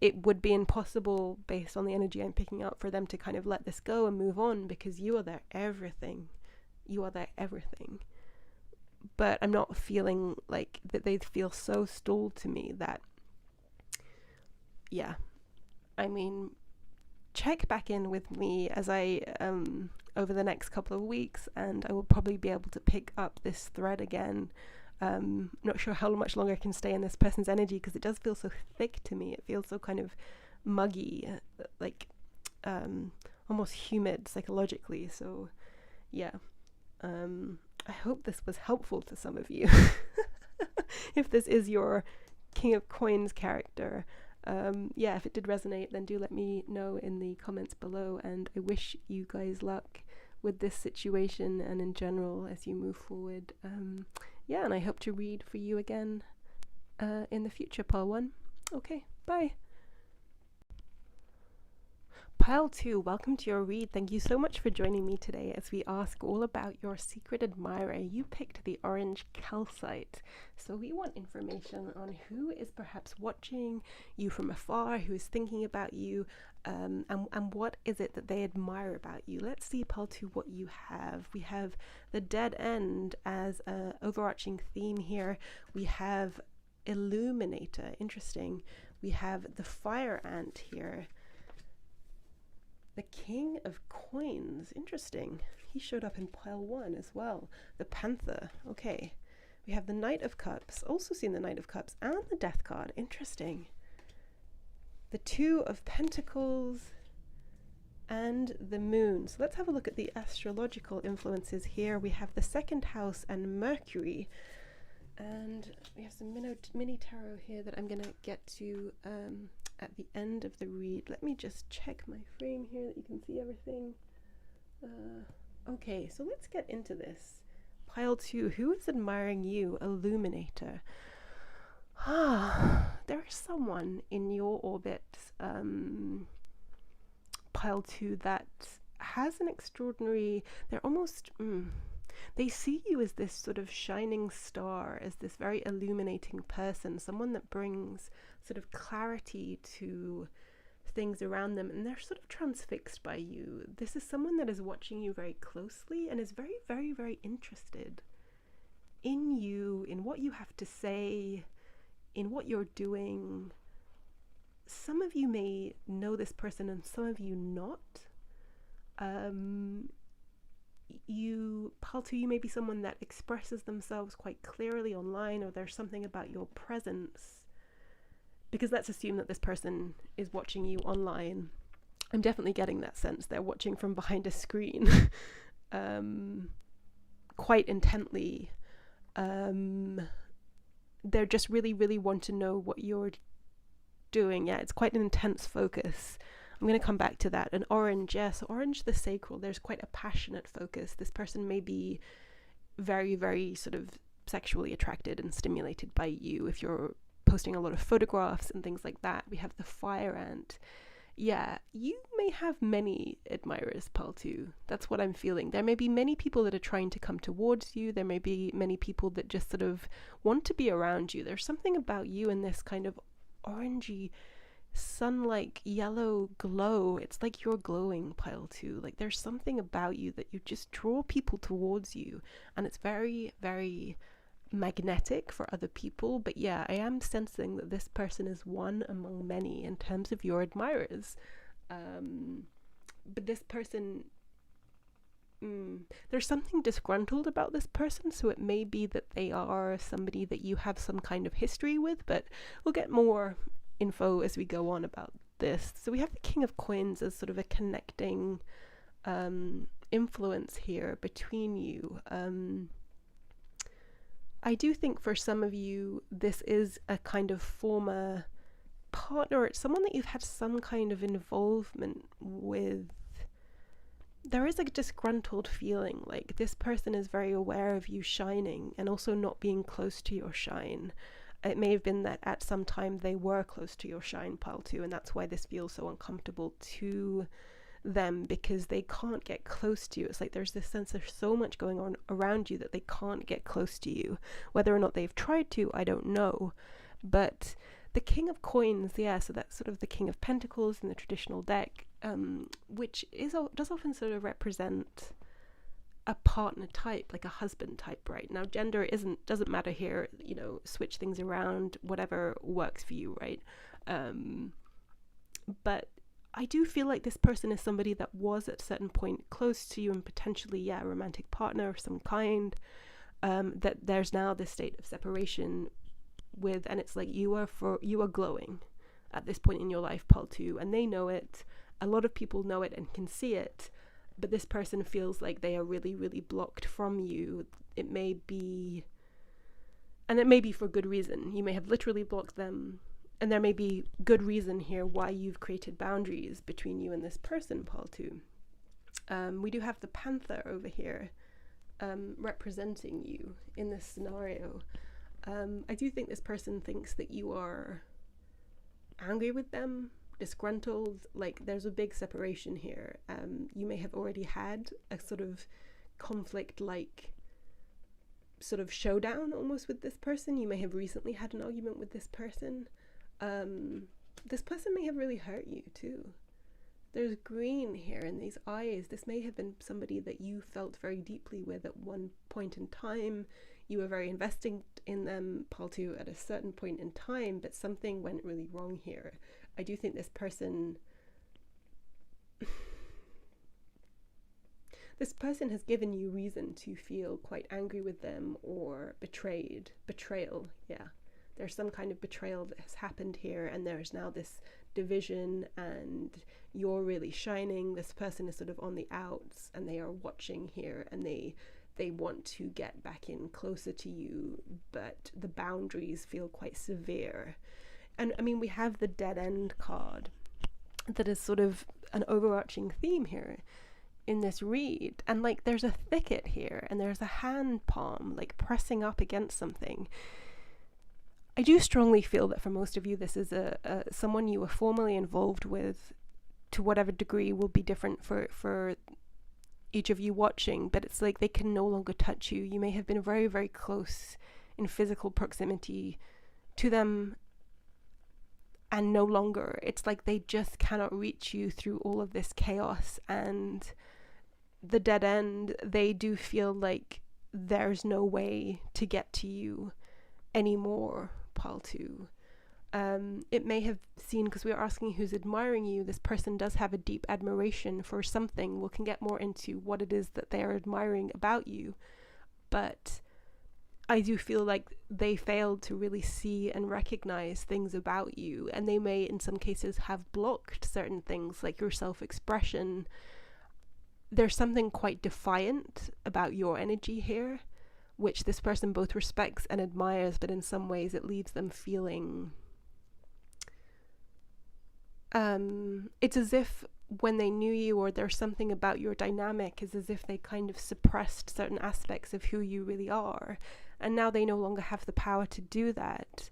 it would be impossible based on the energy I'm picking up for them to kind of let this go and move on, because you are their everything. You are their everything. But I'm not feeling like that they feel so stalled to me that, yeah, I mean, check back in with me as I over the next couple of weeks, and I will probably be able to pick up this thread again. Not sure how much longer I can stay in this person's energy, because it does feel so thick to me. It feels so kind of muggy, like almost humid psychologically. So yeah, I hope this was helpful to some of you. If this is your King of Coins character, yeah, if it did resonate, then do let me know in the comments below, and I wish you guys luck with this situation and in general as you move forward. Yeah, and I hope to read for you again in the future, pile one. Okay, bye. Pile 2, welcome to your read. Thank you so much for joining me today as we ask all about your secret admirer. You picked the orange calcite. So we want information on who is perhaps watching you from afar, who is thinking about you, and what is it that they admire about you. Let's see, pile 2, what you have. We have the dead end as an overarching theme here. We have illuminator, interesting. We have the fire ant here. The King of Coins, interesting. He showed up in pile 1 as well. The Panther, okay. We have the Knight of Cups, also seen the Knight of Cups, and the Death card, interesting. The Two of Pentacles and the Moon. So let's have a look at the astrological influences here. We have the second house and Mercury. And we have some mini tarot here that I'm going to get to at the end of the read. Let me just check my frame here that you can see everything. Okay, so let's get into this. Pile 2, who is admiring you? Illuminator. There is someone in your orbit, pile 2, that has an extraordinary, they're almost, They see you as this sort of shining star, as this very illuminating person, someone that brings sort of clarity to things around them, and they're sort of transfixed by you. This is someone that is watching you very closely and is very, very, very interested in you, in what you have to say, in what you're doing. Some of you may know this person and some of you not. You may be someone that expresses themselves quite clearly online, or there's something about your presence, because let's assume that this person is watching you online. I'm definitely getting that sense they're watching from behind a screen quite intently. They're just really, really want to know what you're doing. Yeah, it's quite an intense focus. I'm going to come back to that. And orange, yes, orange, the sacral, there's quite a passionate focus. This person may be very, very sort of sexually attracted and stimulated by you if you're posting a lot of photographs and things like that. We have the fire ant. Yeah, you may have many admirers, Paltu. That's what I'm feeling. There may be many people that are trying to come towards you. There may be many people that just sort of want to be around you. There's something about you in this kind of orangey, sun-like yellow glow. It's like you're glowing, Paltu. Like there's something about you that you just draw people towards you, and it's very, very magnetic for other people. But yeah, I am sensing that this person is one among many in terms of your admirers. But this person, there's something disgruntled about this person, so it may be that they are somebody that you have some kind of history with, but we'll get more info as we go on about this. So we have the King of Coins as sort of a connecting influence here between you. I do think for some of you, this is a kind of former partner. It's someone that you've had some kind of involvement with. There is a disgruntled feeling, like this person is very aware of you shining and also not being close to your shine. It may have been that at some time they were close to your shine, Paltu, and that's why this feels so uncomfortable to them, because they can't get close to you. It's like there's this sense of so much going on around you that they can't get close to you. Whether or not they've tried to, I don't know. But the King of Coins, yeah, so that's sort of the King of Pentacles in the traditional deck, which does often sort of represent a partner type, like a husband type, right? Now gender doesn't matter here, you know, switch things around, whatever works for you, right? But I do feel like this person is somebody that was at a certain point close to you and potentially, yeah, a romantic partner of some kind, that there's now this state of separation with, and it's like you are glowing at this point in your life, Paltu, and they know it. A lot of people know it and can see it, but this person feels like they are really, really blocked from you. It may be for good reason. You may have literally blocked them, and there may be good reason here why you've created boundaries between you and this person, Paltu. We do have the Panther over here representing you in this scenario. I do think this person thinks that you are angry with them, disgruntled, like there's a big separation here. You may have already had a sort of conflict-like sort of showdown almost with this person. You may have recently had an argument with this person. This person may have really hurt you too. There's green here in these eyes. This may have been somebody that you felt very deeply with at one point in time. You were very invested in them, Paltu, at a certain point in time, but something went really wrong here. I do think this person has given you reason to feel quite angry with them or betrayal, yeah. There's some kind of betrayal that has happened here, and there's now this division, and you're really shining. This person is sort of on the outs, and they are watching here, and they want to get back in closer to you, but the boundaries feel quite severe. And I mean, we have the Dead End card that is sort of an overarching theme here in this read, and like there's a thicket here, and there's a hand palm like pressing up against something. I do strongly feel that for most of you, this is someone you were formerly involved with, to whatever degree will be different for each of you watching, but it's like they can no longer touch you. You may have been very, very close in physical proximity to them, and no longer. It's like they just cannot reach you through all of this chaos and the dead end. They do feel like there's no way to get to you anymore, pile 2. It may have seen, because we are asking who's admiring you, this person does have a deep admiration for something. We can get more into what it is that they are admiring about you, but I do feel like they failed to really see and recognize things about you, and they may in some cases have blocked certain things like your self-expression. There's something quite defiant about your energy here, which this person both respects and admires, but in some ways it leaves them feeling it's as if when they knew you, or there's something about your dynamic, is as if they kind of suppressed certain aspects of who you really are, and now they no longer have the power to do that.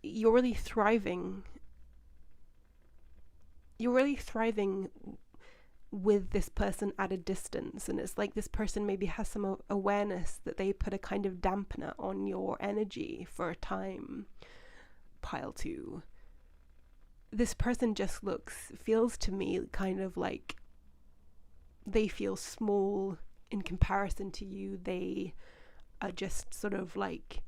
You're really thriving with this person at a distance, and it's like this person maybe has some awareness that they put a kind of dampener on your energy for a time, pile 2. This person just feels to me kind of like they feel small in comparison to you. They are just sort of like,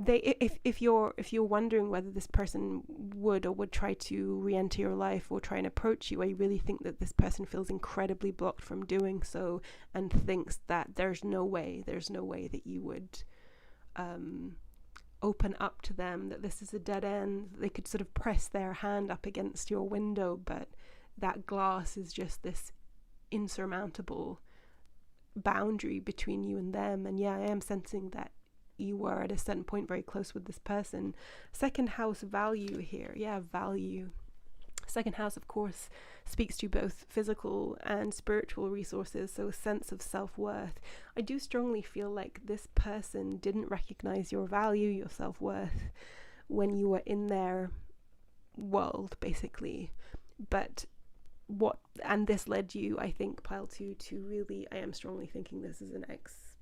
if you're wondering whether this person would try to re-enter your life or try and approach you, I really think that this person feels incredibly blocked from doing so, and thinks that there's no way that you would open up to them, that this is a dead end. They could sort of press their hand up against your window, but that glass is just this insurmountable boundary between you and them. And yeah, I am sensing that you were at a certain point very close with this person. Second house value here. Yeah, value. Second house, of course, speaks to both physical and spiritual resources, so a sense of self-worth. I do strongly feel like this person didn't recognize your value, your self-worth, when you were in their world, basically. But this led you, I think, pile 2, to really, I am strongly thinking this is an ex.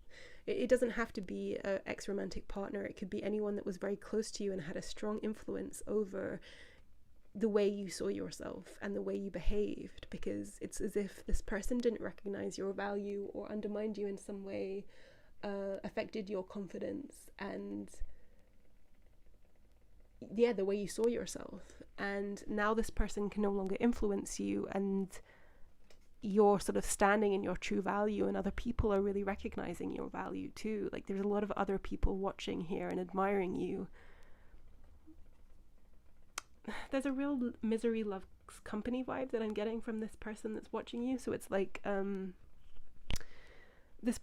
It doesn't have to be an ex-romantic partner. It could be anyone that was very close to you and had a strong influence over the way you saw yourself and the way you behaved, because it's as if this person didn't recognize your value or undermined you in some way, affected your confidence and the way you saw yourself. And now this person can no longer influence you, and you're sort of standing in your true value, and other people are really recognizing your value too. Like there's a lot of other people watching here and admiring you. There's a real misery loves company vibe that I'm getting from this person that's watching you. So it's like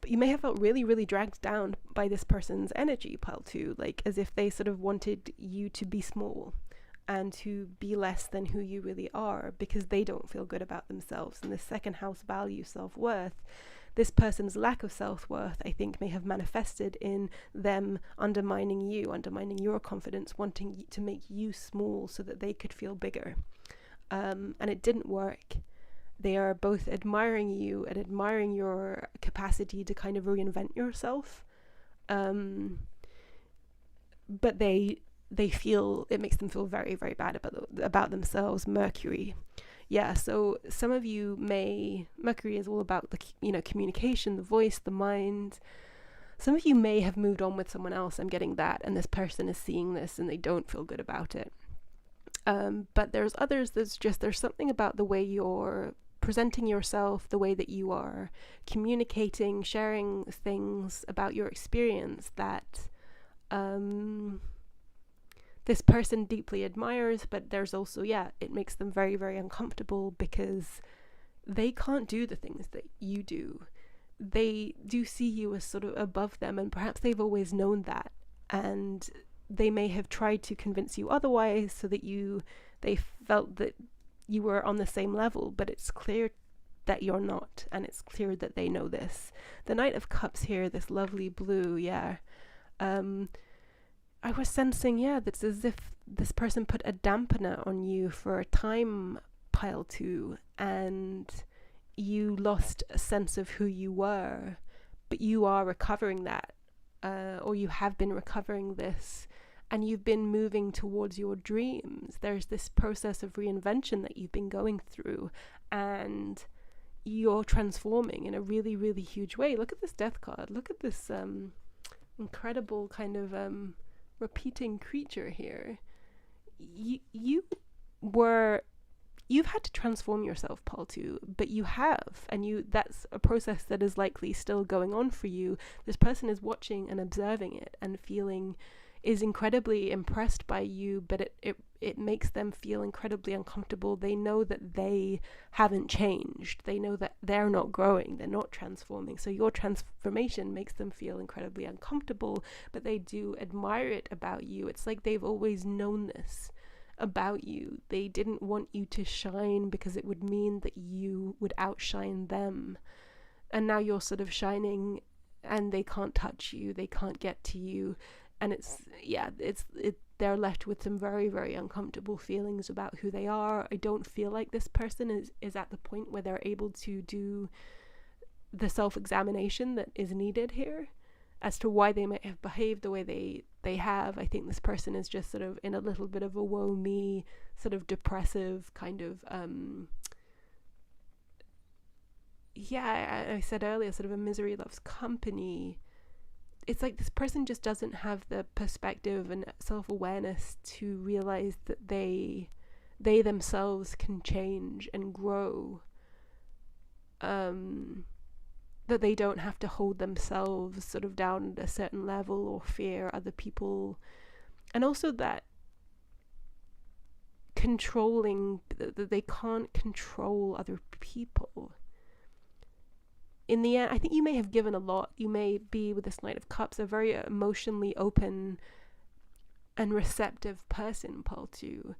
you may have felt really, really dragged down by this person's energy, pile 2, like as if they sort of wanted you to be small and to be less than who you really are, because they don't feel good about themselves. And the second house value, self-worth, this person's lack of self-worth, I think, may have manifested in them undermining you, undermining your confidence, wanting to make you small so that they could feel bigger. And it didn't work. They are both admiring you and admiring your capacity to kind of reinvent yourself. But they feel, it makes them feel very, very bad about themselves. Mercury. Yeah, so some of you Mercury is all about the, communication, the voice, the mind. Some of you may have moved on with someone else, I'm getting that, and this person is seeing this and they don't feel good about it. But there's others, there's something about the way you're presenting yourself, the way that you are communicating, sharing things about your experience that this person deeply admires, but there's also, it makes them very, very uncomfortable because they can't do the things that you do. They do see you as sort of above them, and perhaps they've always known that, and they may have tried to convince you otherwise so that they felt that you were on the same level, but it's clear that you're not, and it's clear that they know this. The Knight of Cups here, this lovely blue, I was sensing, that's as if this person put a dampener on you for a time, pile 2, and you lost a sense of who you were, but you are recovering that, or you have been recovering this, and you've been moving towards your dreams. There's this process of reinvention that you've been going through, and you're transforming in a really, really huge way. Look at this death card. Look at this incredible kind of repeating creature here. You've had to transform yourself, Paul, too, but you have, and that's a process that is likely still going on for you. This person is watching and observing it and is incredibly impressed by you, but it makes them feel incredibly uncomfortable. They know that they haven't changed. They know that they're not growing, they're not transforming. So your transformation makes them feel incredibly uncomfortable, but they do admire it about you. It's like they've always known this about you. They didn't want you to shine because it would mean that you would outshine them. And now you're sort of shining and they can't touch you, they can't get to you. And they're left with some very, very uncomfortable feelings about who they are. I don't feel like this person is at the point where they're able to do the self-examination that is needed here as to why they might have behaved the way they have. I think this person is just sort of in a little bit of a woe me, sort of depressive kind of, I said earlier, sort of a misery loves company. It's like this person just doesn't have the perspective and self-awareness to realize that they themselves can change and grow. That they don't have to hold themselves sort of down at a certain level or fear other people. And also that that they can't control other people. In the end, I think you may have given a lot. You may be, with this Knight of Cups, a very emotionally open and receptive person, Paul, too.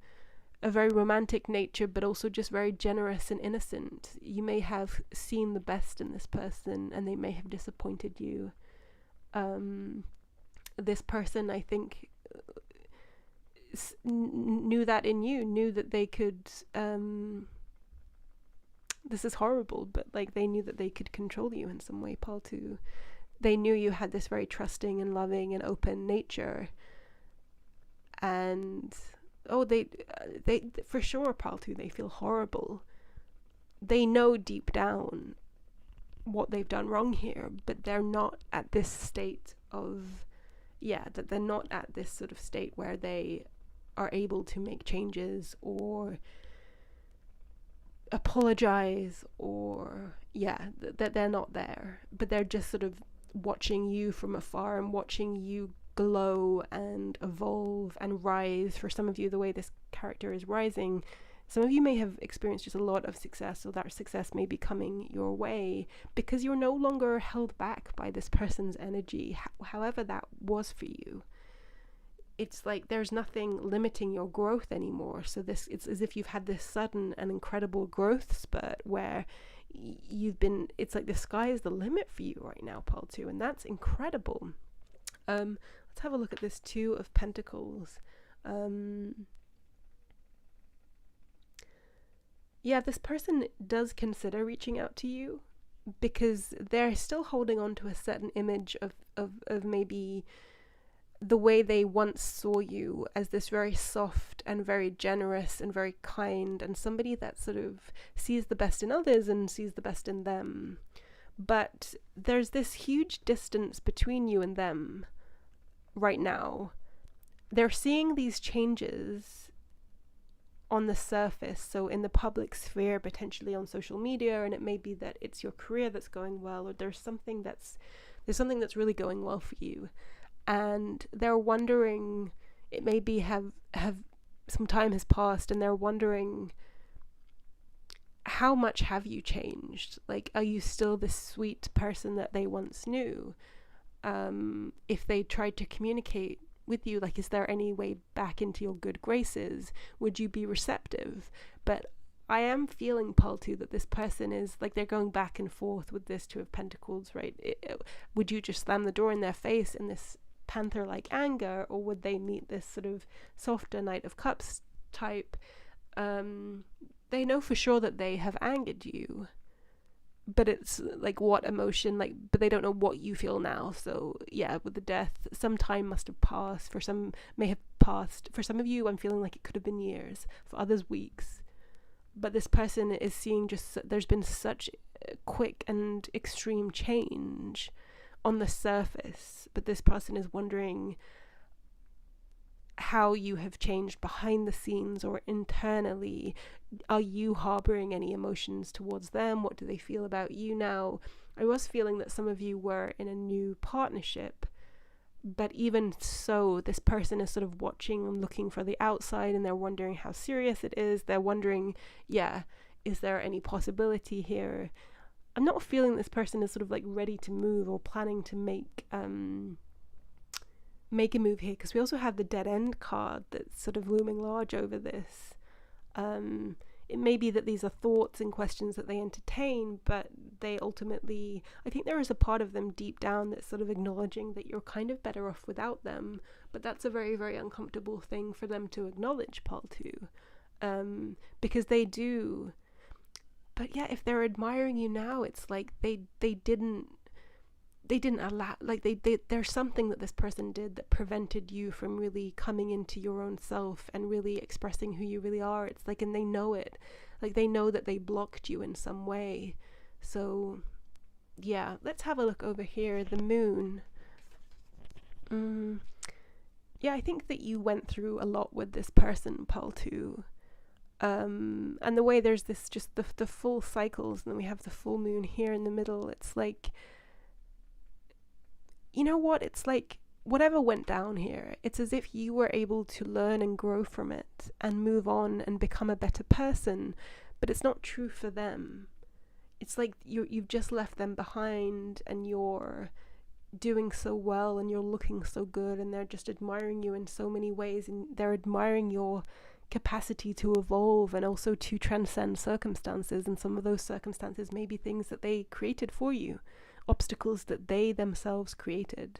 A very romantic nature, but also just very generous and innocent. You may have seen the best in this person, and they may have disappointed you. This person, I think, knew that in you, knew that they could... this is horrible, but like they knew that they could control you in some way, Paul, too. They knew you had this very trusting and loving and open nature, and they for sure, Paul, too, they feel horrible. They know deep down what they've done wrong here, but they're not at this state of that they're not at this sort of state where they are able to make changes or apologize, or that they're not there, but they're just sort of watching you from afar and watching you glow and evolve and rise. For some of you, the way this character is rising, some of you may have experienced just a lot of success, so that success may be coming your way because you're no longer held back by this person's energy, however that was for you. It's like there's nothing limiting your growth anymore. So it's as if you've had this sudden and incredible growth spurt where it's like the sky is the limit for you right now, Paul, too, and that's incredible. Let's have a look at this Two of Pentacles. This person does consider reaching out to you because they're still holding on to a certain image of maybe the way they once saw you as this very soft and very generous and very kind, and somebody that sort of sees the best in others and sees the best in them. But there's this huge distance between you and them right now. They're seeing these changes on the surface, so in the public sphere, potentially on social media, and it may be that it's your career that's going well, or there's something that's really going well for you. And they're wondering, it may be have some time has passed, and they're wondering, how much have you changed? Like, are you still the sweet person that they once knew? If they tried to communicate with you, like, is there any way back into your good graces? Would you be receptive? But I am feeling, Paul, too, that this person is, like, they're going back and forth with this Two of Pentacles, right? Would you just slam the door in their face in this panther-like anger, or would they meet this sort of softer Knight of Cups type? they know for sure that they have angered you, but it's like what emotion, like, but they don't know what you feel now. So yeah, with the death, some time must have passed. For some, may have passed. For some of you, I'm feeling like it could have been years. For others, weeks. But this person is seeing just, there's been such quick and extreme change on the surface, but this person is wondering how you have changed behind the scenes or internally. Are you harboring any emotions towards them? What do they feel about you now? I was feeling that some of you were in a new partnership, but even so, this person is sort of watching and looking for the outside, and they're wondering how serious it is. They're wondering, is there any possibility here? I'm not feeling this person is sort of like ready to move or planning to make a move here, because we also have the dead end card that's sort of looming large over this. It may be that these are thoughts and questions that they entertain, but they ultimately, I think there is a part of them deep down that's sort of acknowledging that you're kind of better off without them, but that's a very, very uncomfortable thing for them to acknowledge, Paul, too, because they do. But yeah, if they're admiring you now, it's like they didn't allow, like there's something that this person did that prevented you from really coming into your own self and really expressing who you really are. It's like, and they know it, like they know that they blocked you in some way. So yeah, let's have a look over here. The moon. Yeah, I think that you went through a lot with this person, Paul, too. And the way there's this, just the full cycles, and then we have the full moon here in the middle. It's like, you know what, it's like whatever went down here, it's as if you were able to learn and grow from it and move on and become a better person, but it's not true for them. It's like you've just left them behind, and you're doing so well and you're looking so good, and they're just admiring you in so many ways, and they're admiring your capacity to evolve and also to transcend circumstances, and some of those circumstances may be things that they created for you, obstacles that they themselves created.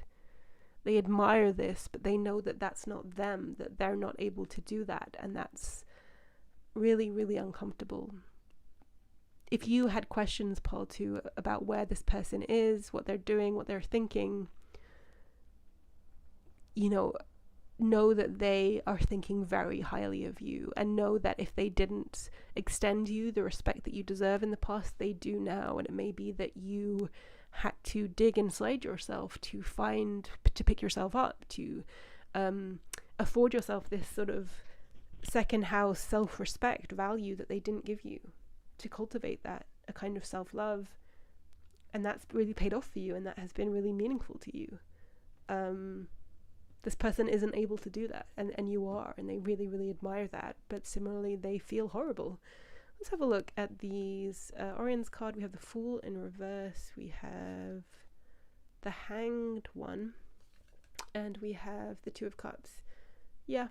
They admire this, but they know that that's not them, that they're not able to do that, and that's really, really uncomfortable. If you had questions, Paul, too, about where this person is, what they're doing, what they're thinking, know that they are thinking very highly of you, and know that if they didn't extend you the respect that you deserve in the past, they do now. And it may be that you had to dig inside yourself to pick yourself up, to afford yourself this sort of second house self-respect value that they didn't give you, to cultivate that, a kind of self-love, and that's really paid off for you, and that has been really meaningful to you. This person isn't able to do that, and you are, and they really, really admire that, but similarly they feel horrible. Let's have a look at these Oriens card. We have the Fool in reverse, we have the Hanged one, and we have the Two of Cups. Yeah,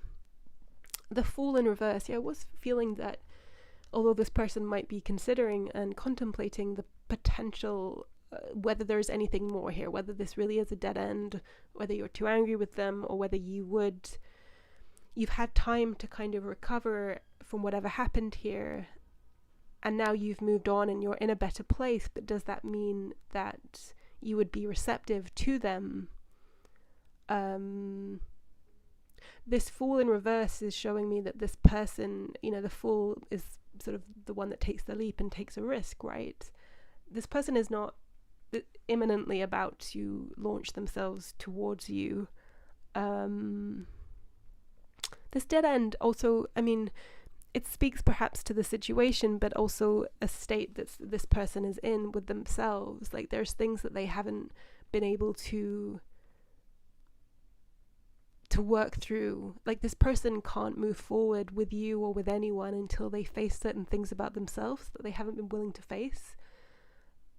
the Fool in reverse. Yeah, I was feeling that although this person might be considering and contemplating the potential, whether there's anything more here, whether this really is a dead end, whether you're too angry with them, or whether you've had time to kind of recover from whatever happened here, and now you've moved on and you're in a better place. But does that mean that you would be receptive to them? This Fool in reverse is showing me that this person, the Fool is sort of the one that takes the leap and takes a risk, right? This person is not imminently about to launch themselves towards you. This dead end also, it speaks perhaps to the situation, but also a state that this person is in with themselves. Like, there's things that they haven't been able to work through. Like, this person can't move forward with you or with anyone until they face certain things about themselves that they haven't been willing to face.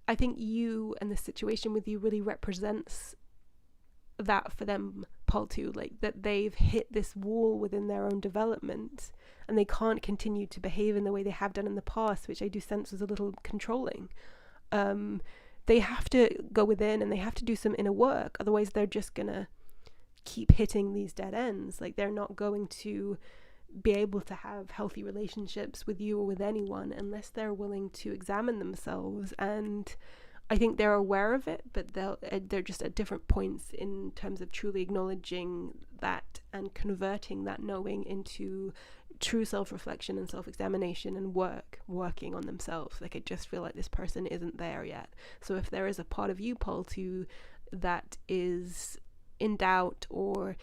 I think you and the situation with you really represents that for them, Paul, too. Like, that they've hit this wall within their own development, and they can't continue to behave in the way they have done in the past, which I do sense was a little controlling. They have to go within and they have to do some inner work, otherwise they're just gonna keep hitting these dead ends. Like, they're not going to be able to have healthy relationships with you or with anyone unless they're willing to examine themselves. And I think they're aware of it, but they're just at different points in terms of truly acknowledging that and converting that knowing into true self-reflection and self-examination and working on themselves. Like, I just feel like this person isn't there yet. So if there is a part of you, Paul, too, that is in doubt or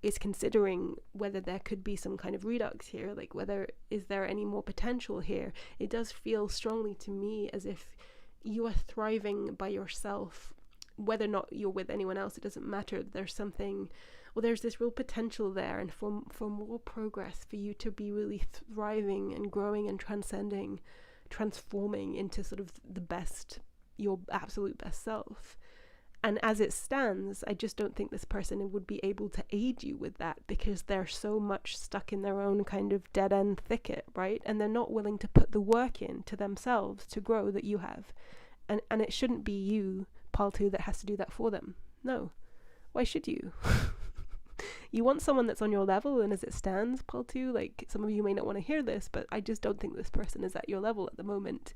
is considering whether there could be some kind of redux here, like whether is there any more potential here, it does feel strongly to me as if you are thriving by yourself. Whether or not you're with anyone else, it doesn't matter. There's something, well, there's this real potential there, and for more progress, for you to be really thriving and growing and transforming into sort of the best, your absolute best self. And as it stands, I just don't think this person would be able to aid you with that, because they're so much stuck in their own kind of dead-end thicket, right? And they're not willing to put the work in to themselves to grow that you have. And it shouldn't be you, Paltu, that has to do that for them. No. Why should you? You want someone that's on your level, and as it stands, Paltu, like, some of you may not want to hear this, but I just don't think this person is at your level at the moment.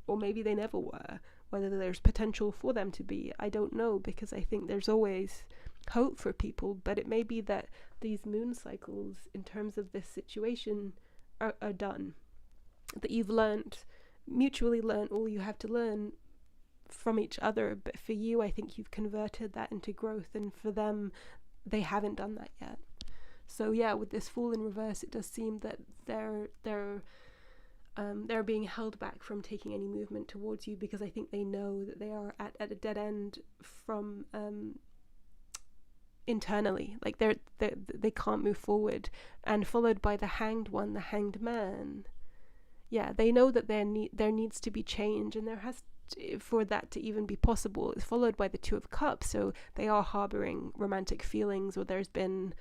Or maybe they never were. Whether there's potential for them to be, I don't know, because I think there's always hope for people, but it may be that these moon cycles in terms of this situation are done, that you've mutually learned all you have to learn from each other. But for you, I think you've converted that into growth, and for them, they haven't done that yet. So yeah, with this Fool in reverse, it does seem that they're being held back from taking any movement towards you, because I think they know that they are at a dead end from internally. Like they can't move forward. And followed by the Hanged One, the Hanged Man. Yeah, they know that there needs to be change, and there has to, for that to even be possible. It's followed by the Two of Cups, so they are harboring romantic feelings, or there's been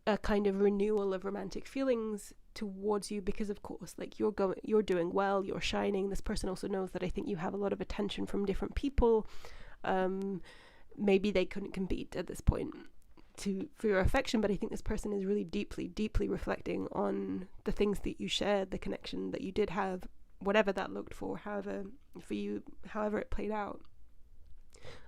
a kind of renewal of romantic feelings towards you, because of course, like, you're doing well, you're shining. This person also knows that I think you have a lot of attention from different people. Maybe they couldn't compete at this point for your affection, but I think this person is really deeply reflecting on the things that you shared, the connection that you did have, whatever that looked for, however it played out.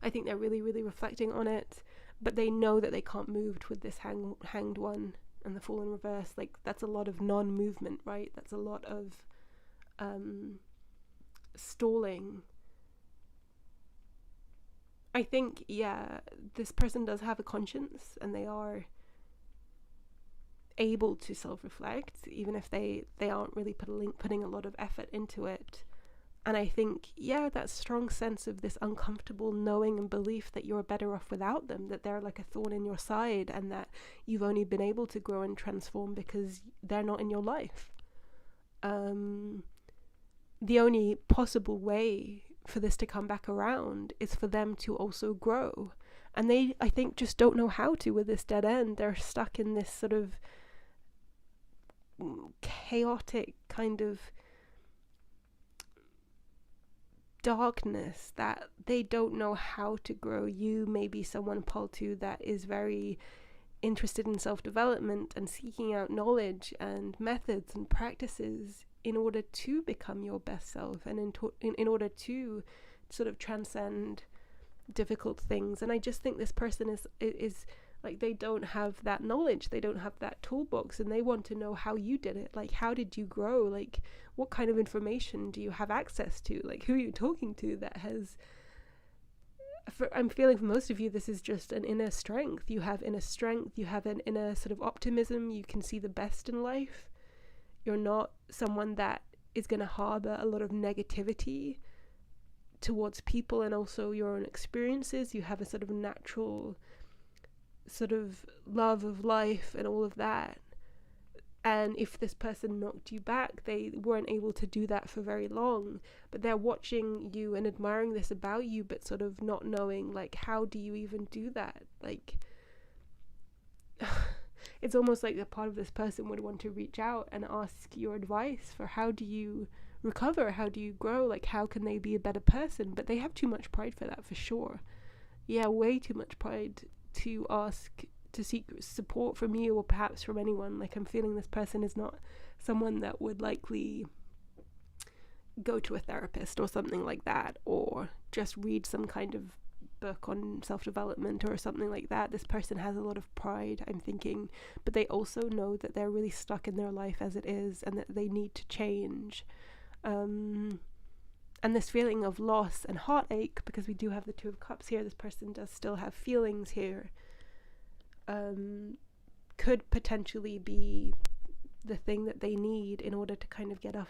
I think they're really reflecting on it, but they know that they can't move with this Hanged One and the Fool in reverse. Like, that's a lot of non-movement, right? That's a lot of stalling. I think, yeah, this person does have a conscience, and they are able to self-reflect, even if they aren't really putting a lot of effort into it. And I think, yeah, that strong sense of this uncomfortable knowing and belief that you're better off without them, that they're like a thorn in your side, and that you've only been able to grow and transform because they're not in your life. The only possible way for this to come back around is for them to also grow. And they, I think, just don't know how to with this dead end. They're stuck in this sort of chaotic kind of darkness that they don't know how to grow. You may be someone, Paltu, that is very interested in self-development and seeking out knowledge and methods and practices in order to become your best self, and in order to sort of transcend difficult things. And I just think this person is like, they don't have that knowledge, they don't have that toolbox, and they want to know how you did it. Like, how did you grow? Like, what kind of information do you have access to? Like, who are you talking to that has... I'm feeling for most of you, this is just an inner strength. You have inner strength, you have an inner sort of optimism, you can see the best in life. You're not someone that is going to harbor a lot of negativity towards people and also your own experiences. You have a sort of natural sort of love of life and all of that. And if this person knocked you back, they weren't able to do that for very long, but they're watching you and admiring this about you, but sort of not knowing, like, how do you even do that? Like, it's almost like a part of this person would want to reach out and ask your advice for how do you recover, how do you grow, like, how can they be a better person? But they have too much pride for that, for sure. Yeah, way too much pride to ask seek support from you, or perhaps from anyone. Like, I'm feeling this person is not someone that would likely go to a therapist or something like that, or just read some kind of book on self-development or something like that. This person has a lot of pride, I'm thinking, but they also know that they're really stuck in their life as it is, and that they need to change. And this feeling of loss and heartache, because we do have the Two of Cups here, this person does still have feelings here, could potentially be the thing that they need in order to kind of get up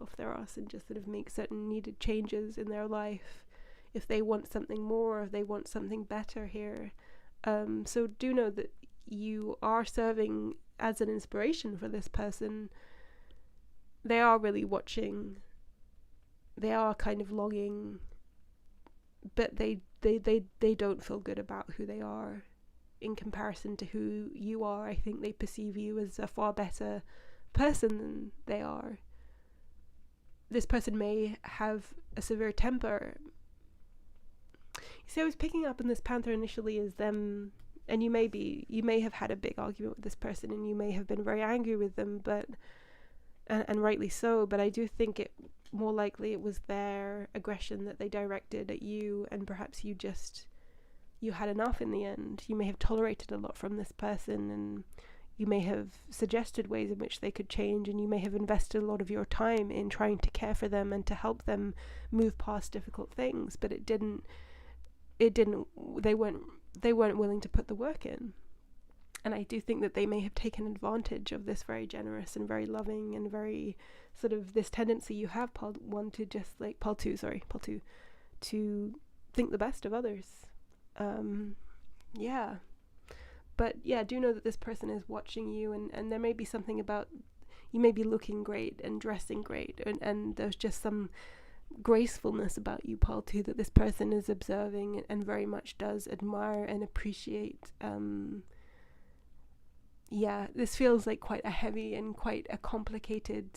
off their ass and just sort of make certain needed changes in their life, if they want something more, if they want something better here. So do know that you are serving as an inspiration for this person. They are really watching, they are kind of longing, but they don't feel good about who they are in comparison to who you are. I think they perceive you as a far better person than they are. This person may have a severe temper. You see, I was picking up on this panther initially as them, and you may have had a big argument with this person, and you may have been very angry with them, but and rightly so, but I do think it more likely it was their aggression that they directed at you, and perhaps you had enough in the end. You may have tolerated a lot from this person, and you may have suggested ways in which they could change, and you may have invested a lot of your time in trying to care for them and to help them move past difficult things, but they weren't willing to put the work in. And I do think that they may have taken advantage of this very generous and very loving and very sort of this tendency you have, Pile 2, to think the best of others. But yeah, do know that this person is watching you, and there may be something about, you may be looking great and dressing great, and there's just some gracefulness about you, Pile 2, that this person is observing and very much does admire and appreciate. This feels like quite a heavy and quite a complicated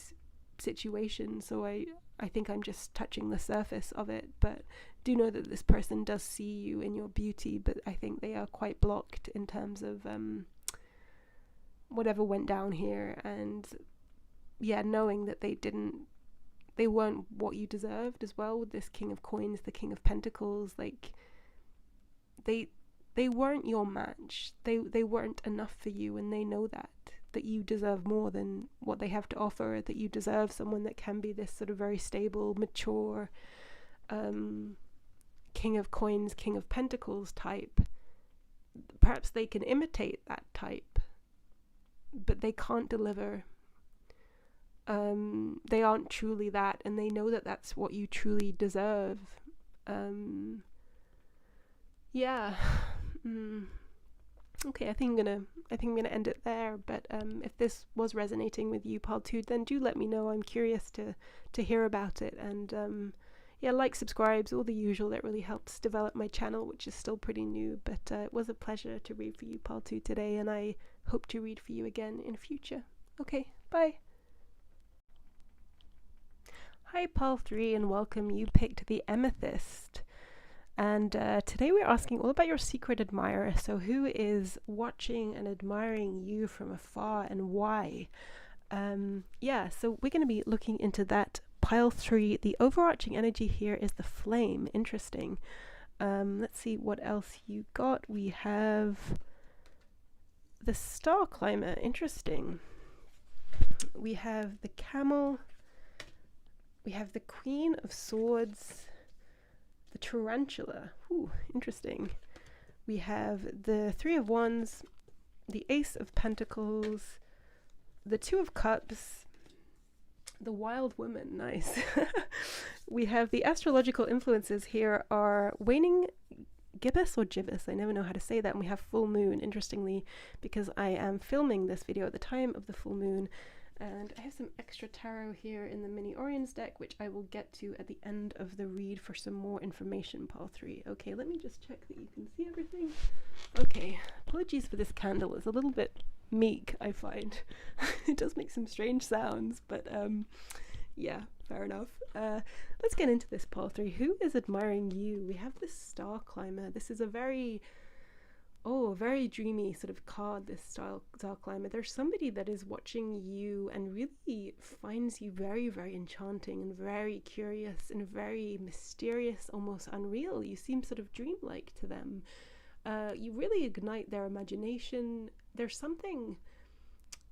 situation, so I think I'm just touching the surface of it, but do know that this person does see you in your beauty, but I think they are quite blocked in terms of whatever went down here, and knowing that they weren't what you deserved as well, with this King of Coins, the King of Pentacles. Like, they weren't your match, they weren't enough for you, and they know that you deserve more than what they have to offer, that you deserve someone that can be this sort of very stable, mature King of Coins, King of Pentacles type. Perhaps they can imitate that type, but they can't deliver. They aren't truly that, and they know that that's what you truly deserve. Okay, I think I'm gonna end it there. But if this was resonating with you, Pile 2, then do let me know. I'm curious to hear about it, and like, subscribes, all the usual. That really helps develop my channel, which is still pretty new. But it was a pleasure to read for you, Pile 2, today, and I hope to read for you again in future. Okay, bye. Hi, Pile 3, and welcome. You picked the Amethyst. And today we're asking all about your secret admirer. So who is watching and admiring you from afar, and why? So we're going to be looking into that. Pile 3, the overarching energy here is the flame. Interesting. Let's see what else you got. We have the Star Climber. Interesting. We have the Camel. We have the Queen of Swords. The Tarantula. Ooh, interesting. We have the Three of Wands, the Ace of Pentacles, the Two of Cups, the Wild Woman. Nice. We have the astrological influences here are waning gibbous or gibbous. I never know how to say that. And we have full moon, interestingly, because I am filming this video at the time of the full moon. And I have some extra tarot here in the mini Oriens deck, which I will get to at the end of the read for some more information, Pile 3. Okay, let me just check that you can see everything. Okay, apologies for this candle. It's a little bit meek, I find. It does make some strange sounds, but fair enough. Let's get into this, Pile 3. Who is admiring you? We have this Star Climber. This is a very a very dreamy sort of card, this star climber. There's somebody that is watching you and really finds you very, very enchanting and very curious and very mysterious, almost unreal. You seem sort of dreamlike to them. You really ignite their imagination. There's something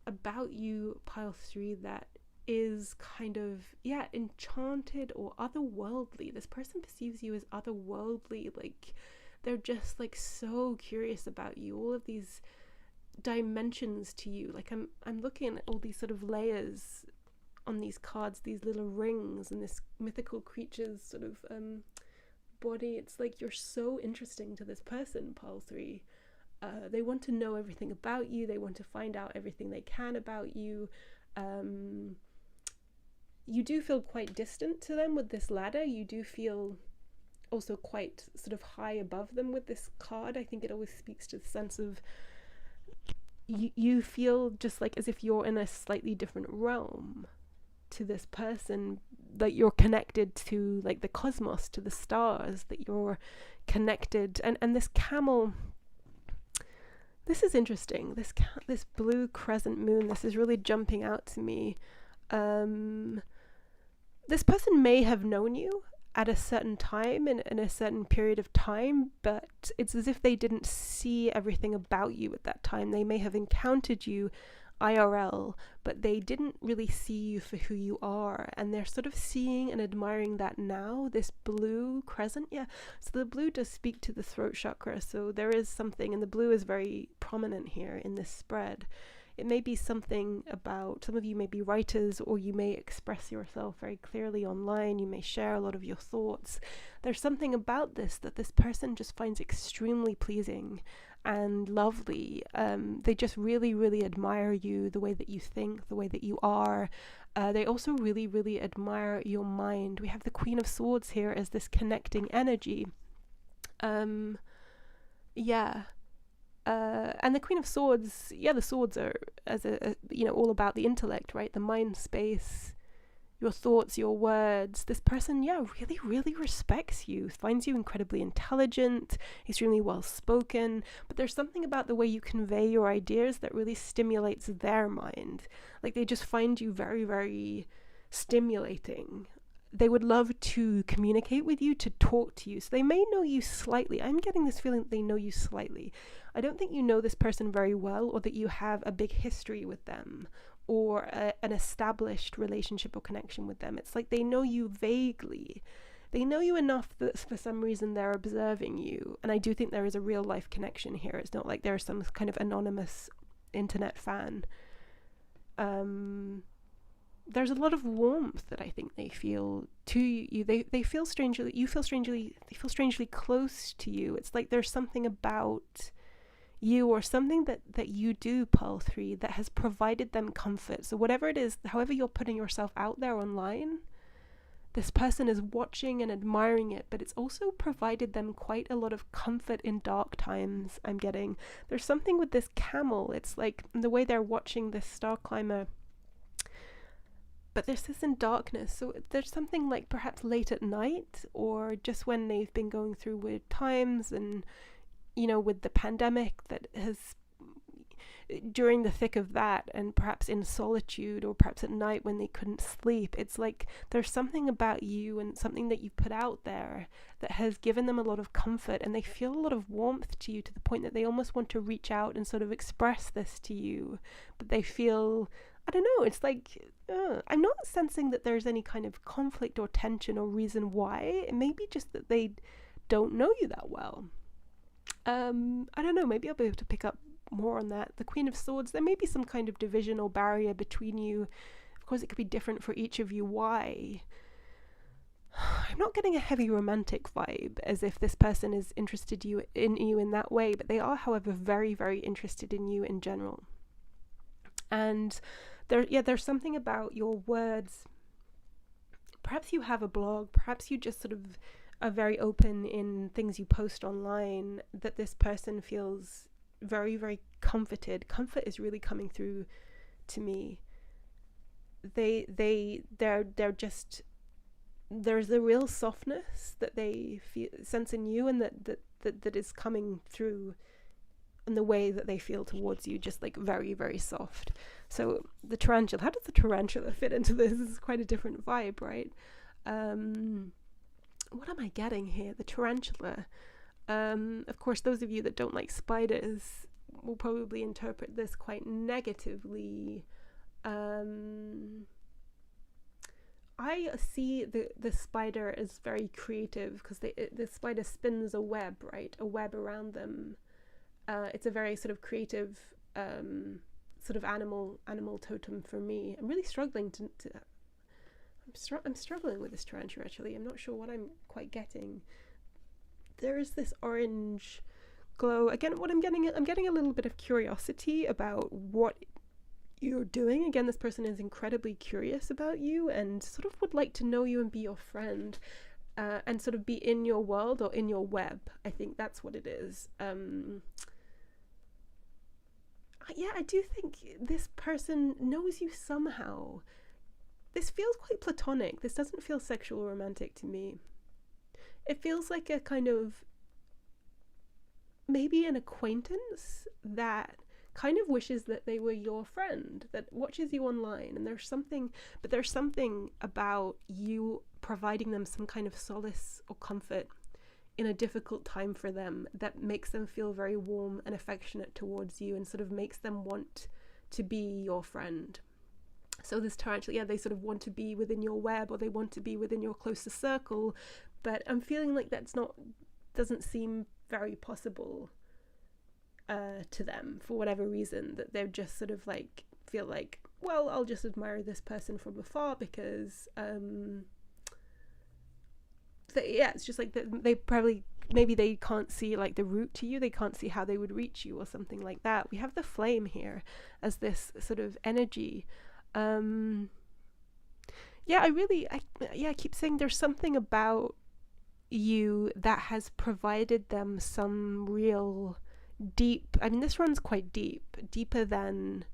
about you, pile 3, that is kind of, enchanted or otherworldly. This person perceives you as otherworldly, like they're just like so curious about you, all of these dimensions to you. Like I'm looking at all these sort of layers on these cards, these little rings and this mythical creature's sort of body. It's like you're so interesting to this person, pile 3. They want to know everything about you. They want to find out everything they can about you. You do feel quite distant to them with this ladder. You do feel also quite sort of high above them with this card. I think it always speaks to the sense of you feel just like as if you're in a slightly different realm to this person, that you're connected to like the cosmos, to the stars, that you're connected. And this camel, this is interesting. This blue crescent moon, this is really jumping out to me. This person may have known you at a certain time, in a certain period of time, but it's as if they didn't see everything about you at that time. They may have encountered you IRL, but they didn't really see you for who you are, and they're sort of seeing and admiring that now, this blue crescent. So the blue does speak to the throat chakra, so there is something, and the blue is very prominent here in this spread. It may be something about, some of you may be writers, or you may express yourself very clearly online. You may share a lot of your thoughts. There's something about this that this person just finds extremely pleasing and lovely. They just really, really admire you, the way that you think, the way that you are. They also really, really admire your mind. We have the Queen of Swords here as this connecting energy. And the Queen of Swords, the swords are as all about the intellect, right? The mind space, your thoughts, your words. This person, really, really respects you, finds you incredibly intelligent, extremely well spoken, but there's something about the way you convey your ideas that really stimulates their mind. Like they just find you very, very stimulating. They would love to communicate with you, to talk to you. So they may know you slightly. I'm getting this feeling that they know you slightly. I don't think you know this person very well, or that you have a big history with them, or an established relationship or connection with them. It's like they know you vaguely. They know you enough that for some reason they're observing you. And I do think there is a real life connection here. It's not like there's some kind of anonymous internet fan. There's a lot of warmth that I think they feel to you. They feel strangely, they feel strangely close to you. It's like there's something about you, or something that you do, pile 3, that has provided them comfort. So whatever it is, however you're putting yourself out there online, this person is watching and admiring it, but it's also provided them quite a lot of comfort in dark times. I'm getting, there's something with this camel. It's like the way they're watching this star climber, but this is in darkness. So there's something like perhaps late at night, or just when they've been going through weird times, and with the pandemic that has, during the thick of that, and perhaps in solitude, or perhaps at night when they couldn't sleep. It's like there's something about you and something that you've put out there that has given them a lot of comfort, and they feel a lot of warmth to you, to the point that they almost want to reach out and sort of express this to you. But they feel, I don't know, it's like, I'm not sensing that there's any kind of conflict or tension or reason why. It may be just that they don't know you that well. I don't know, maybe I'll be able to pick up more on that. The Queen of Swords, there may be some kind of division or barrier between you. Of course, it could be different for each of you. Why? I'm not getting a heavy romantic vibe, as if this person is interested in you in that way, but they are, however, very, very interested in you in general. And there's something about your words. Perhaps you have a blog, perhaps you just sort of are very open in things you post online, that this person feels very, very comforted. Comfort is really coming through to me. They're just, there's a real softness that they sense in you, and that is coming through and the way that they feel towards you, just like very, very soft. So the tarantula, how does the tarantula fit into this? This is quite a different vibe, right? What am I getting here? The tarantula. Of course, those of you that don't like spiders will probably interpret this quite negatively. I see the spider as very creative, because the spider spins a web, right? A web around them. It's a very sort of creative sort of animal totem for me. I'm really struggling I'm struggling with this tarantula, actually. I'm not sure what I'm quite getting. There is this orange glow. Again, what I'm getting a little bit of curiosity about what you're doing. Again, this person is incredibly curious about you and sort of would like to know you and be your friend, and sort of be in your world or in your web. I think that's what it is. Yeah, I do think this person knows you somehow. This feels quite platonic. This doesn't feel sexual or romantic to me. It feels like a kind of, maybe an acquaintance that kind of wishes that they were your friend, that watches you online, and there's something about you providing them some kind of solace or comfort in a difficult time for them that makes them feel very warm and affectionate towards you, and sort of makes them want to be your friend. So this tarantula, yeah, they sort of want to be within your web, or they want to be within your closest circle, but I'm feeling like doesn't seem very possible to them for whatever reason, that they're just sort of like feel like, well, I'll just admire this person from afar because it's just like they probably, maybe they can't see like the route to you, they can't see how they would reach you or something like that. We have the flame here as this sort of energy. I keep saying there's something about you that has provided them some real deep, I mean, this runs quite deep, deeper than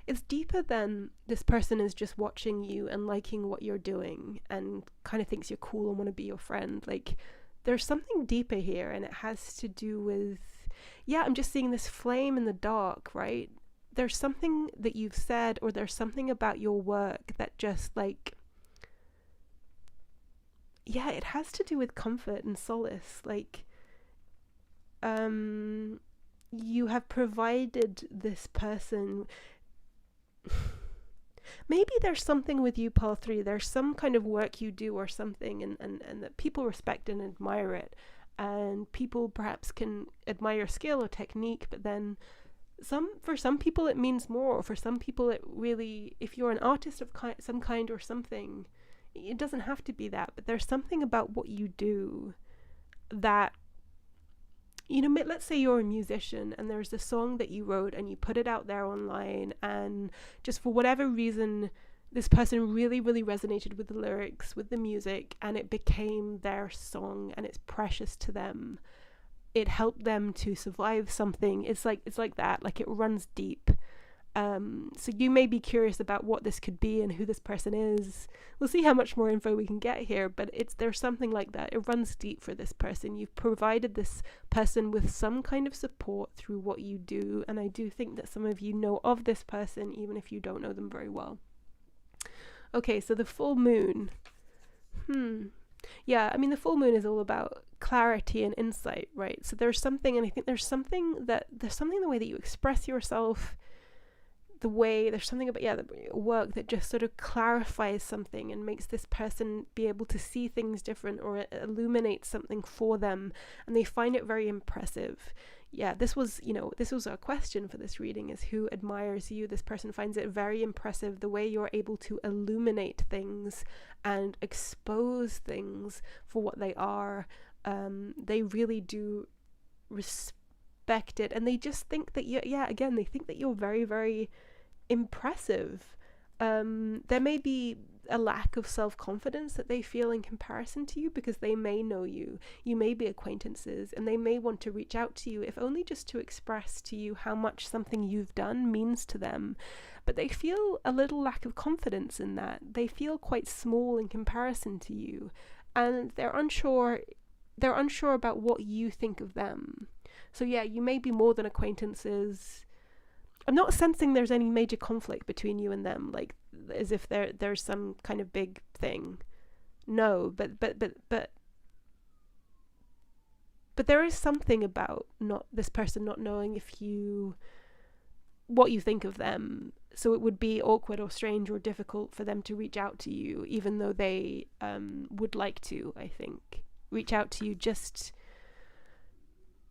this person is just watching you and liking what you're doing and kind of thinks you're cool and want to be your friend. Like, there's something deeper here, and it has to do with, I'm just seeing this flame in the dark, right? There's something that you've said, or there's something about your work that just like, it has to do with comfort and solace. Like, you have provided this person, maybe there's something with you, Pile 3, there's some kind of work you do or something, and that people respect and admire it, and people perhaps can admire skill or technique, but then for some people it means more, or for some people it really, if you're an artist of some kind or something, it doesn't have to be that, but there's something about what you do that, let's say you're a musician and there's a song that you wrote and you put it out there online, and just for whatever reason this person really, really resonated with the lyrics, with the music, and it became their song and it's precious to them. It helped them to survive something. It's like that, like it runs deep. So you may be curious about what this could be and who this person is. We'll see how much more info we can get here, but there's something like that. It runs deep for this person. You've provided this person with some kind of support through what you do, and I do think that some of you know of this person, even if you don't know them very well. Okay, so the full moon. Yeah, I mean, the full moon is all about clarity and insight, right? So there's something, and I think there's something in the way that you express yourself, there's something about the work that just sort of clarifies something and makes this person be able to see things different, or it illuminates something for them, and they find it very impressive. This was our question for this reading, is who admires you. This person finds it very impressive the way you're able to illuminate things and expose things for what they are. They really do respect it, and they just think that they think that you're very, very impressive. There may be a lack of self-confidence that they feel in comparison to you, because they may know you may be acquaintances, and they may want to reach out to you, if only just to express to you how much something you've done means to them, but they feel a little lack of confidence in that. They feel quite small in comparison to you, and they're unsure about what you think of them. So yeah, you may be more than acquaintances. I'm not sensing there's any major conflict between you and them, like as if there's some kind of big thing. No, but there is something about not this person not knowing what you think of them. So it would be awkward or strange or difficult for them to reach out to you, even though they would like to, I think. Reach out to you just...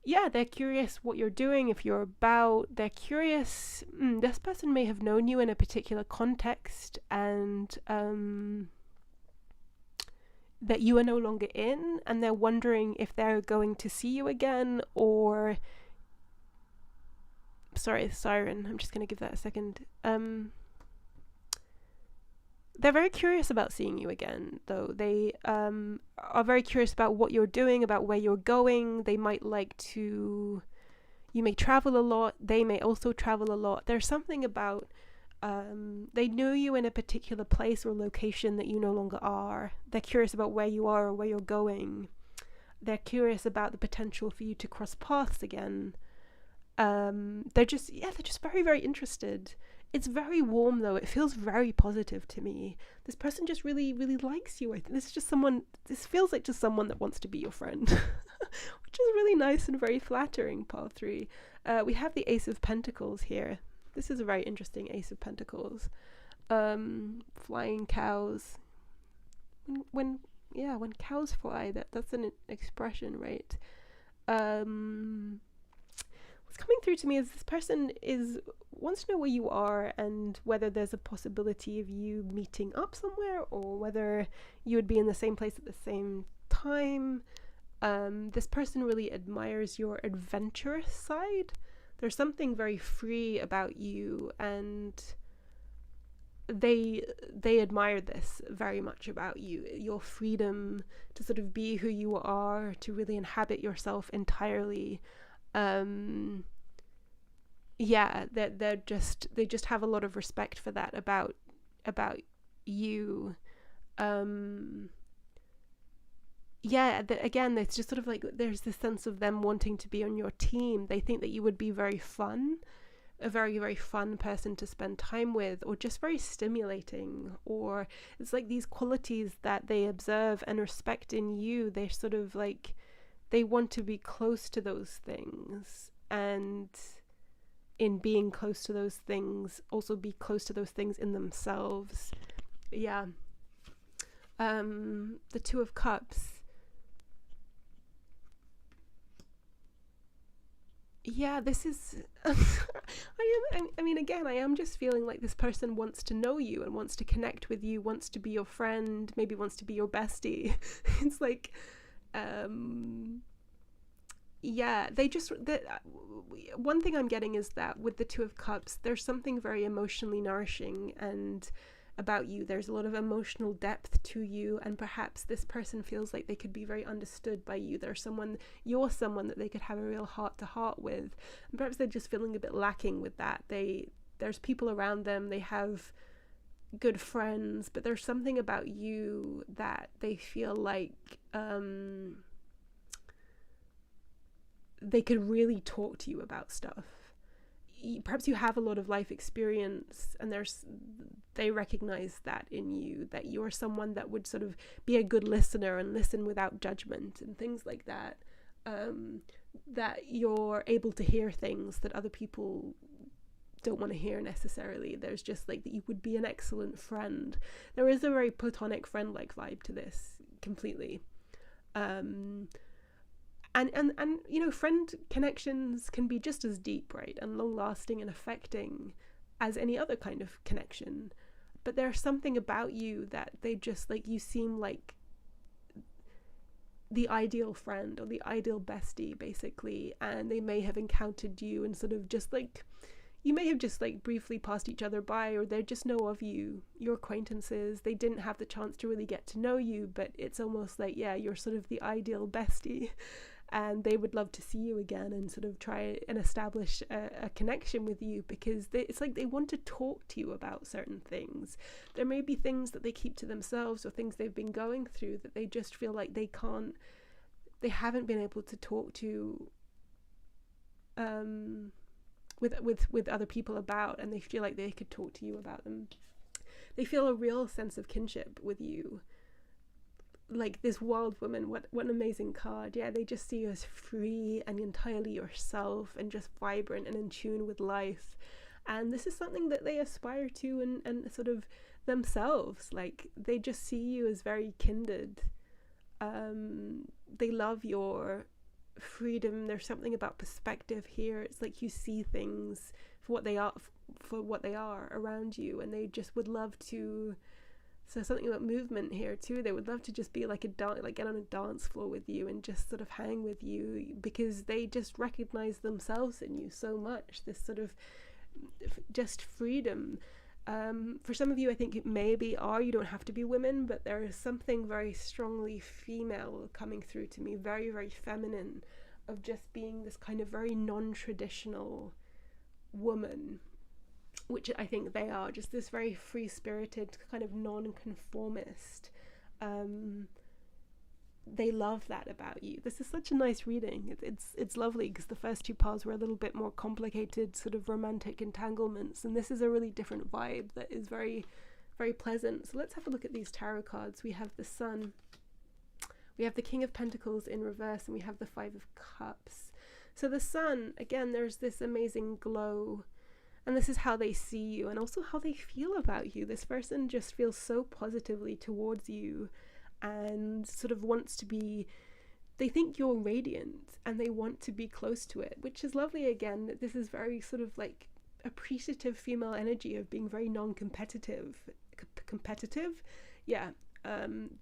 Yeah, they're curious what you're doing, if you're about. They're curious. This person may have known you in a particular context and that you are no longer in, and they're wondering if they're going to see you again, or... Sorry, the siren. I'm just going to give that a second. They're very curious about seeing you again, though. They are very curious about what you're doing, about where you're going. They might like to... You may travel a lot. They may also travel a lot. There's something about... they know you in a particular place or location that you no longer are. They're curious about where you are or where you're going. They're curious about the potential for you to cross paths again. They're just very, very interested. It's very warm, though. It feels very positive to me. This person just really, really likes you. I think this feels like just someone that wants to be your friend, which is really nice and very flattering, pile 3. We have the Ace of Pentacles here. This is a very interesting Ace of Pentacles. Flying cows. When cows fly, that's an expression, right? What's coming through to me is this person wants to know where you are and whether there's a possibility of you meeting up somewhere, or whether you would be in the same place at the same time. This person really admires your adventurous side. There's something very free about you, and they admire this very much about you. Your freedom to sort of be who you are, to really inhabit yourself entirely. They just have a lot of respect for that about you. Again, it's just sort of like there's this sense of them wanting to be on your team. They think that you would be very fun, a very, very fun person to spend time with, or just very stimulating. Or it's like these qualities that they observe and respect in you. They're sort of like, they want to be close to those things, and in being close to those things, also be close to those things in themselves. Yeah. The Two of Cups. Yeah, this is... I am just feeling like this person wants to know you and wants to connect with you, wants to be your friend, maybe wants to be your bestie. It's like... one thing I'm getting is that with the Two of Cups, there's something very emotionally nourishing and about you. There's a lot of emotional depth to you, and perhaps this person feels like they could be very understood by you. You're someone that they could have a real heart-to-heart with, and perhaps they're just feeling a bit lacking with that. There's people around them, they have good friends, but there's something about you that they feel like they could really talk to you about stuff. Perhaps you have a lot of life experience, and they recognize that in you, that you're someone that would sort of be a good listener and listen without judgment and things like that. That you're able to hear things that other people don't want to hear necessarily. There's just like that you would be an excellent friend. There is a very platonic friend-like vibe to this completely. And you know, friend connections can be just as deep, right, and long-lasting and affecting as any other kind of connection. But there's something about you that they just, like, you seem like the ideal friend or the ideal bestie, basically, and they may have encountered you and sort of just, like, you may have just, like, briefly passed each other by, or they just know of you, your acquaintances. They didn't have the chance to really get to know you, but it's almost like, yeah, you're sort of the ideal bestie. And they would love to see you again and sort of try and establish a connection with you, because it's like they want to talk to you about certain things. There may be things that they keep to themselves or things they've been going through that they just feel like they haven't been able to talk to with other people about, and they feel like they could talk to you about them. They feel a real sense of kinship with you. Like this wild woman, what an amazing card. Yeah, they just see you as free and entirely yourself and just vibrant and in tune with life. And this is something that they aspire to and sort of themselves. Like they just see you as very kindred. They love your freedom. There's something about perspective here. It's like you see things for what they are around you, and they just would love to. So something about movement here too. They would love to just be like get on a dance floor with you and just sort of hang with you, because they just recognize themselves in you so much. This sort of just freedom. For some of you, I think it maybe you don't have to be women, but there is something very strongly female coming through to me, very, very feminine, of just being this kind of very non-traditional woman, which I think they are, just this very free-spirited, kind of non-conformist. They love that about you. This is such a nice reading. It's lovely, because the first two piles were a little bit more complicated, sort of romantic entanglements, and this is a really different vibe that is very, very pleasant. So let's have a look at these tarot cards. We have the Sun, we have the King of Pentacles in reverse, and we have the Five of Cups. So the Sun, again, there's this amazing glow, and this is how they see you and also how they feel about you. This person just feels so positively towards you and sort of wants to be, they think you're radiant and they want to be close to it, which is lovely. Again, that this is very sort of like appreciative female energy of being very non-competitive. Competitive? Yeah.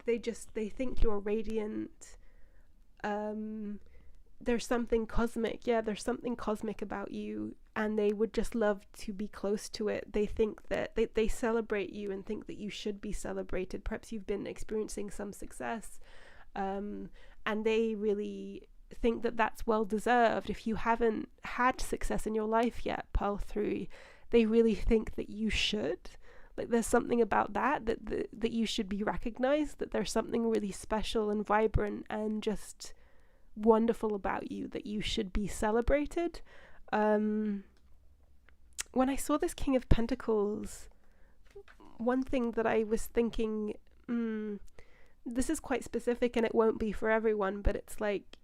They think you're radiant. There's something cosmic. Yeah, there's something cosmic about you, and they would just love to be close to it. They think that they celebrate you and think that you should be celebrated. Perhaps you've been experiencing some success, and they really think that that's well deserved. If you haven't had success in your life yet, pile 3, they really think that you should. Like there's something about that you should be recognized, that there's something really special and vibrant and just wonderful about you, that you should be celebrated. When I saw this King of Pentacles, one thing that I was thinking, this is quite specific and it won't be for everyone, but it's like,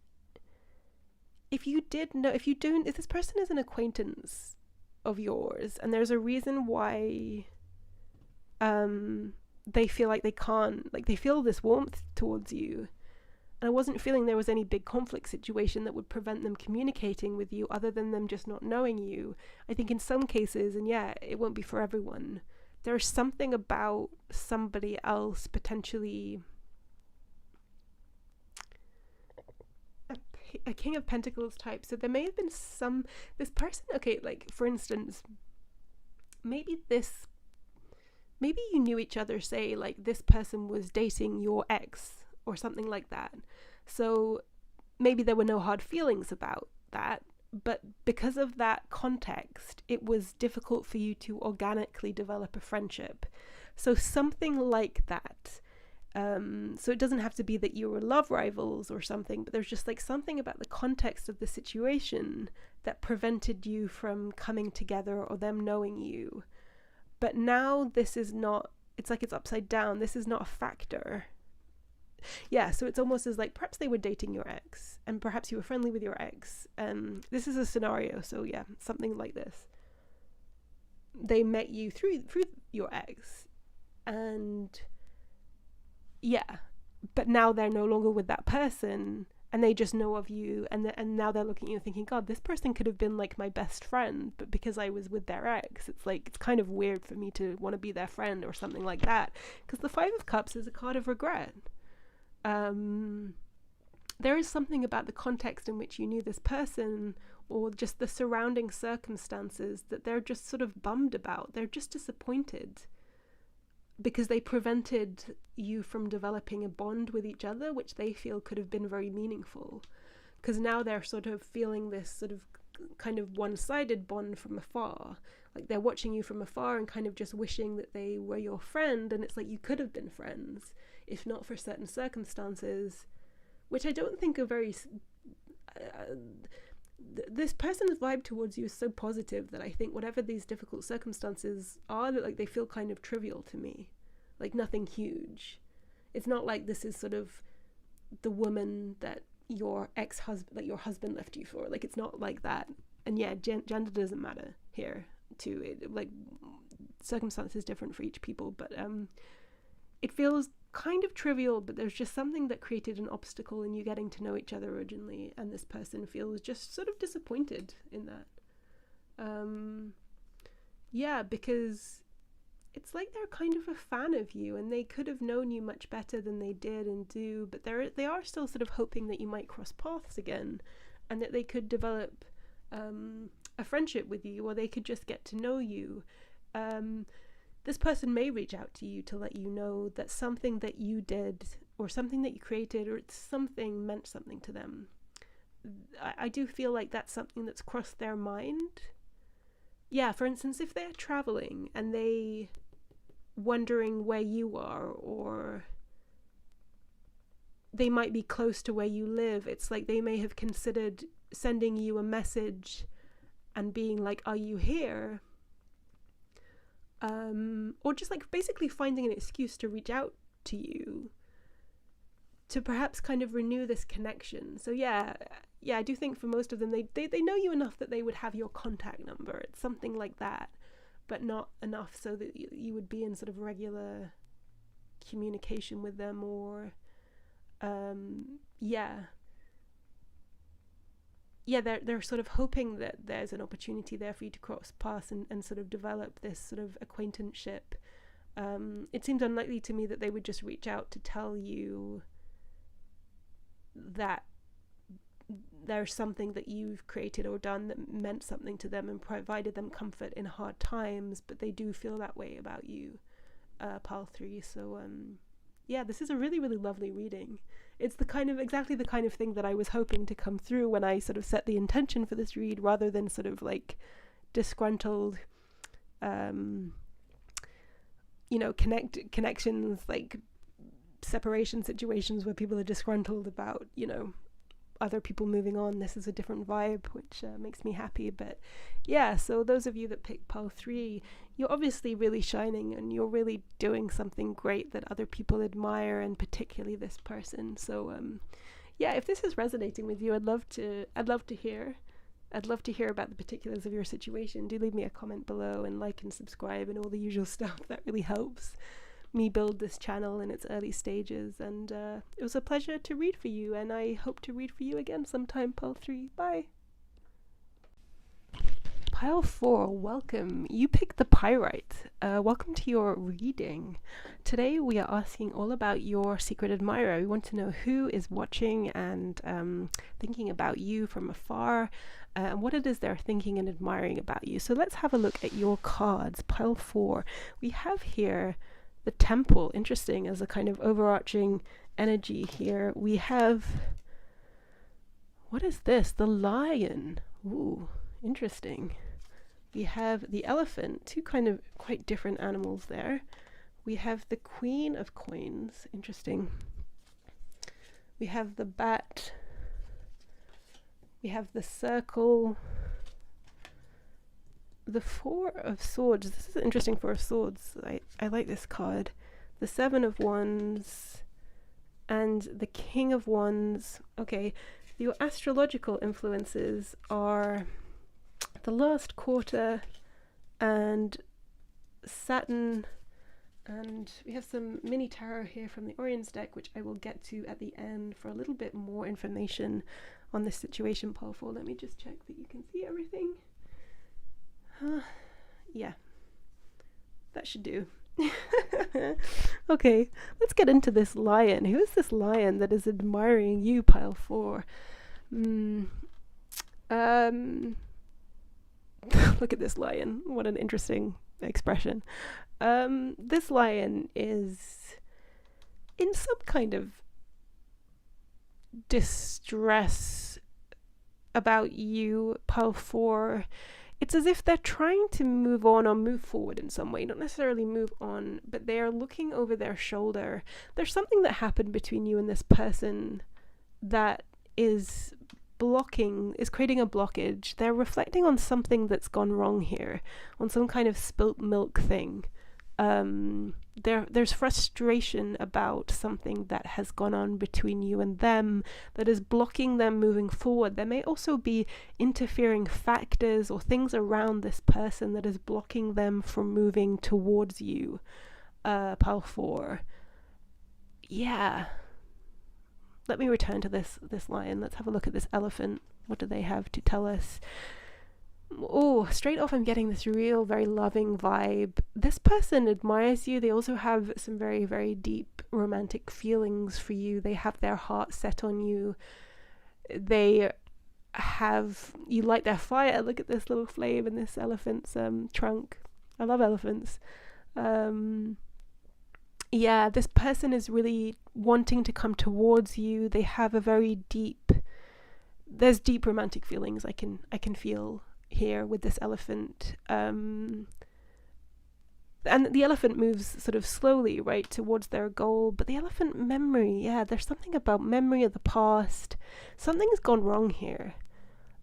if this person is an acquaintance of yours, and there's a reason why they feel like they can't, like they feel this warmth towards you, and I wasn't feeling there was any big conflict situation that would prevent them communicating with you other than them just not knowing you. I think in some cases, and yeah, it won't be for everyone, there's something about somebody else potentially, a King of Pentacles type. So there may have been this person, okay, like for instance, maybe you knew each other, say like this person was dating your ex or something like that. So maybe there were no hard feelings about that, but because of that context, it was difficult for you to organically develop a friendship. So something like that. So it doesn't have to be that you were love rivals or something, but there's just like something about the context of the situation that prevented you from coming together or them knowing you. But now this is not, it's like it's upside down. This is not a factor. Yeah, so it's almost as like perhaps they were dating your ex and perhaps you were friendly with your ex. This is a scenario, so yeah, something like this. They met you through your ex, and yeah, but now they're no longer with that person and they just know of you, and now they're looking at you and thinking, God, this person could have been like my best friend, but because I was with their ex, it's like it's kind of weird for me to want to be their friend or something like that, because the Five of Cups is a card of regret. There is something about the context in which you knew this person, or just the surrounding circumstances, that they're just sort of bummed about. They're just disappointed because they prevented you from developing a bond with each other, which they feel could have been very meaningful. Because now they're sort of feeling this sort of kind of one-sided bond from afar. Like they're watching you from afar and kind of just wishing that they were your friend, and it's like you could have been friends if not for certain circumstances, which I don't think are very this person's vibe towards you is so positive that I think whatever these difficult circumstances are, that like they feel kind of trivial to me, like nothing huge. It's not like this is sort of the woman that your ex-husband, that your husband left you for. Like it's not like that. And yeah, gender doesn't matter here too. It, like circumstances different for each people, but it feels kind of trivial, but there's just something that created an obstacle in you getting to know each other originally, and this person feels just sort of disappointed in that. Yeah, because it's like they're kind of a fan of you, and they could have known you much better than they did and do, but they are still sort of hoping that you might cross paths again, and that they could develop a friendship with you, or they could just get to know you. This person may reach out to you to let you know that something that you did, or something that you created, or something meant something to them. I do feel like that's something that's crossed their mind. Yeah, for instance, if they're traveling and they wondering where you are, or they might be close to where you live, it's like they may have considered sending you a message and being like, are you here? Or just like basically finding an excuse to reach out to you to perhaps kind of renew this connection. So yeah, I do think for most of them, they know you enough that they would have your contact number. It's something like that, but not enough so that you would be in sort of regular communication with them, or they're sort of hoping that there's an opportunity there for you to cross paths and sort of develop this sort of acquaintanceship. It seems unlikely to me that they would just reach out to tell you that there's something that you've created or done that meant something to them and provided them comfort in hard times, but they do feel that way about you, Pile 3. So yeah, this is a really, really lovely reading. It's exactly the kind of thing that I was hoping to come through when I sort of set the intention for this read, rather than sort of like disgruntled, connections, like separation situations where people are disgruntled about, other people moving on. This is a different vibe, which makes me happy. But yeah, so those of you that pick Pile 3, you're obviously really shining, and you're really doing something great that other people admire, and particularly this person. So yeah, if this is resonating with you, I'd love to hear about the particulars of your situation. Do leave me a comment below, and like and subscribe and all the usual stuff. That really helps me build this channel in its early stages. And it was a pleasure to read for you, and I hope to read for you again sometime, Pile 3. Bye. Pile 4, welcome. You picked the Pyrite. Welcome to your reading. Today we are asking all about your secret admirer. We want to know who is watching and thinking about you from afar, and what it is they're thinking and admiring about you. So let's have a look at your cards. Pile 4. We have here the Temple, interesting, as a kind of overarching energy here. We have, what is this? The Lion. Ooh, interesting. We have the Elephant, two kind of quite different animals there. We have the Queen of Coins, interesting. We have the Bat. We have the Circle. The Four of Swords. This is interesting, Four of Swords. I like this card. The Seven of Wands and the King of Wands. Okay, your astrological influences are the last quarter and Saturn, and we have some mini tarot here from the Oriens deck, which I will get to at the end for a little bit more information on this situation, Pile 4. Let me just check that you can see everything. Yeah, that should do. Okay, let's get into this Lion. Who is this Lion that is admiring you, Pile 4? Look at this Lion. What an interesting expression. This Lion is in some kind of distress about you, Pile 4. It's as if they're trying to move on or move forward in some way, not necessarily move on, but they are looking over their shoulder. There's something that happened between you and this person that is creating a blockage. They're reflecting on something that's gone wrong here, on some kind of spilt milk thing. There's frustration about something that has gone on between you and them that is blocking them moving forward. There may also be interfering factors or things around this person that is blocking them from moving towards you. Pile 4. Yeah. Let me return to this lion. Let's have a look at this elephant. What do they have to tell us? Oh, straight off I'm getting this real, very loving vibe. This person admires you. They also have some very, very deep romantic feelings for you. They have their heart set on you. You light their fire. Look at this little flame in this elephant's trunk. I love elephants. Yeah, this person is really wanting to come towards you. They have there's deep romantic feelings I can feel here with this elephant. And the elephant moves sort of slowly, right, towards their goal. But the elephant memory, yeah, there's something about memory of the past. Something's gone wrong here.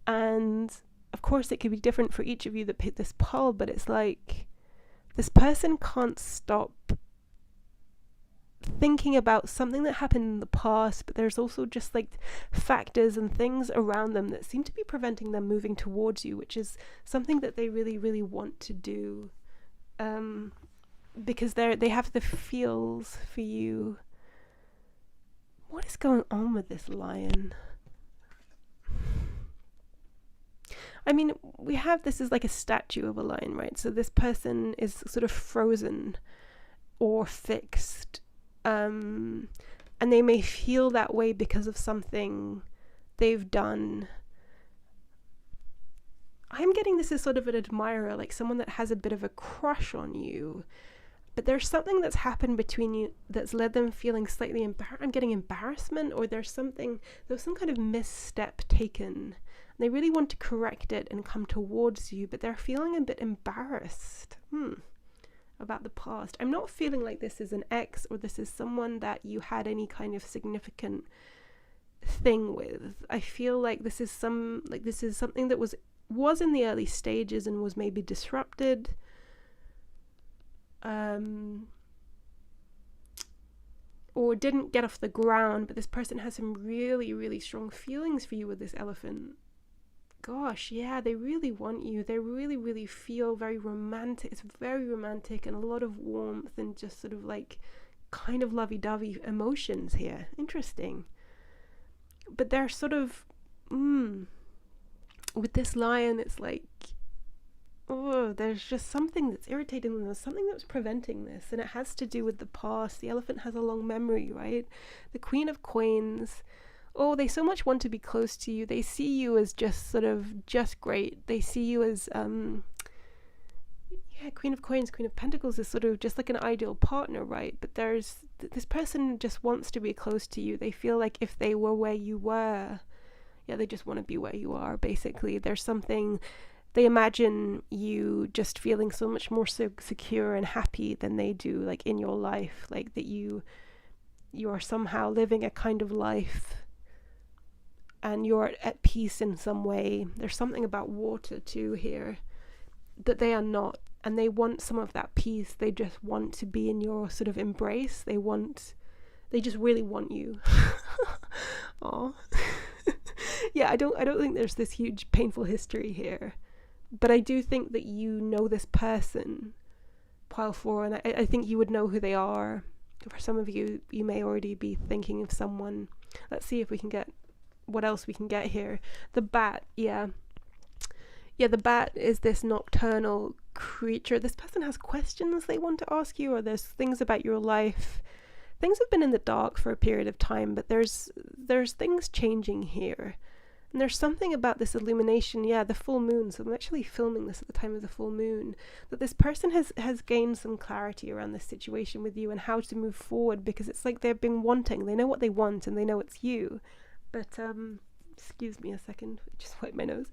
And of course it could be different for each of you that picked this poll, but it's like this person can't stop thinking about something that happened in the past, but there's also just like factors and things around them that seem to be preventing them moving towards you, which is something that they really, really want to do, because they have the feels for you. What is going on with this lion? I mean, we have this as like a statue of a lion, right? So this person is sort of frozen or fixed. And they may feel that way because of something they've done. I'm getting this as sort of an admirer, like someone that has a bit of a crush on you, but there's something that's happened between you that's led them feeling slightly I'm getting embarrassment, or there's some kind of misstep taken, and they really want to correct it and come towards you, but they're feeling a bit embarrassed about the past. I'm not feeling like this is an ex, or this is someone that you had any kind of significant thing with. I feel like this is something that was in the early stages and was maybe disrupted, or didn't get off the ground, but this person has some really, really strong feelings for you with this elephant. Gosh, yeah, they really want you. They really, really feel very romantic. It's very romantic and a lot of warmth and just sort of like kind of lovey-dovey emotions here. Interesting. But they're sort of, with this lion, it's like, there's just something that's irritating them. There's something that's preventing this, and it has to do with the past. The elephant has a long memory, right? The Queen of Coins. Oh, they so much want to be close to you. They see you as just great. They see you as, Queen of Coins, Queen of Pentacles is sort of just like an ideal partner, right? But this person just wants to be close to you. They feel like if they were where you were, they just want to be where you are, basically. There's something, they imagine you just feeling so much more secure and happy than they do, like in your life, like that you are somehow living a kind of life and you're at peace in some way. There's something about water too here that they are not, and they want some of that peace. They just want to be in your sort of embrace. They just really want you. Aw. Yeah, I don't think there's this huge painful history here, but I do think that you know this person, Pile 4, and I think you would know who they are. For some of you, you may already be thinking of someone. Let's see if we can get what else we can get here. The bat, the bat is this nocturnal creature. This person has questions they want to ask you, or there's things about your life. Things have been in the dark for a period of time, but there's things changing here. And there's something about this illumination, the full moon. So I'm actually filming this at the time of the full moon, that this person has gained some clarity around this situation with you and how to move forward, because it's like they've been wanting. They know what they want and they know it's you. But, excuse me a second, just wipe my nose.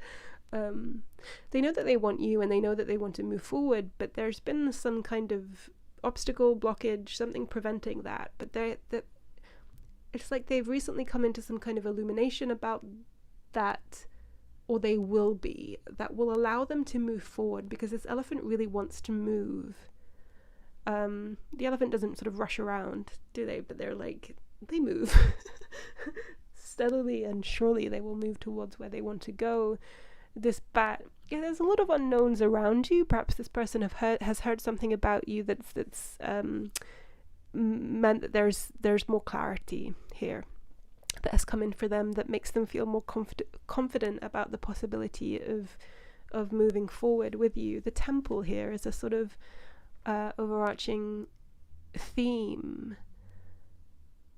They know that they want you and they know that they want to move forward, but there's been some kind of obstacle, blockage, something preventing that. But it's like they've recently come into some kind of illumination about that, or they will be, that will allow them to move forward, because this elephant really wants to move. The elephant doesn't sort of rush around, do they? But they're like, they move. Steadily and surely they will move towards where they want to go. This bat, yeah, there's a lot of unknowns around you. Perhaps this person has heard something about you that's meant that there's more clarity here that has come in for them, that makes them feel more confident about the possibility of moving forward with you. The temple here is a sort of overarching theme.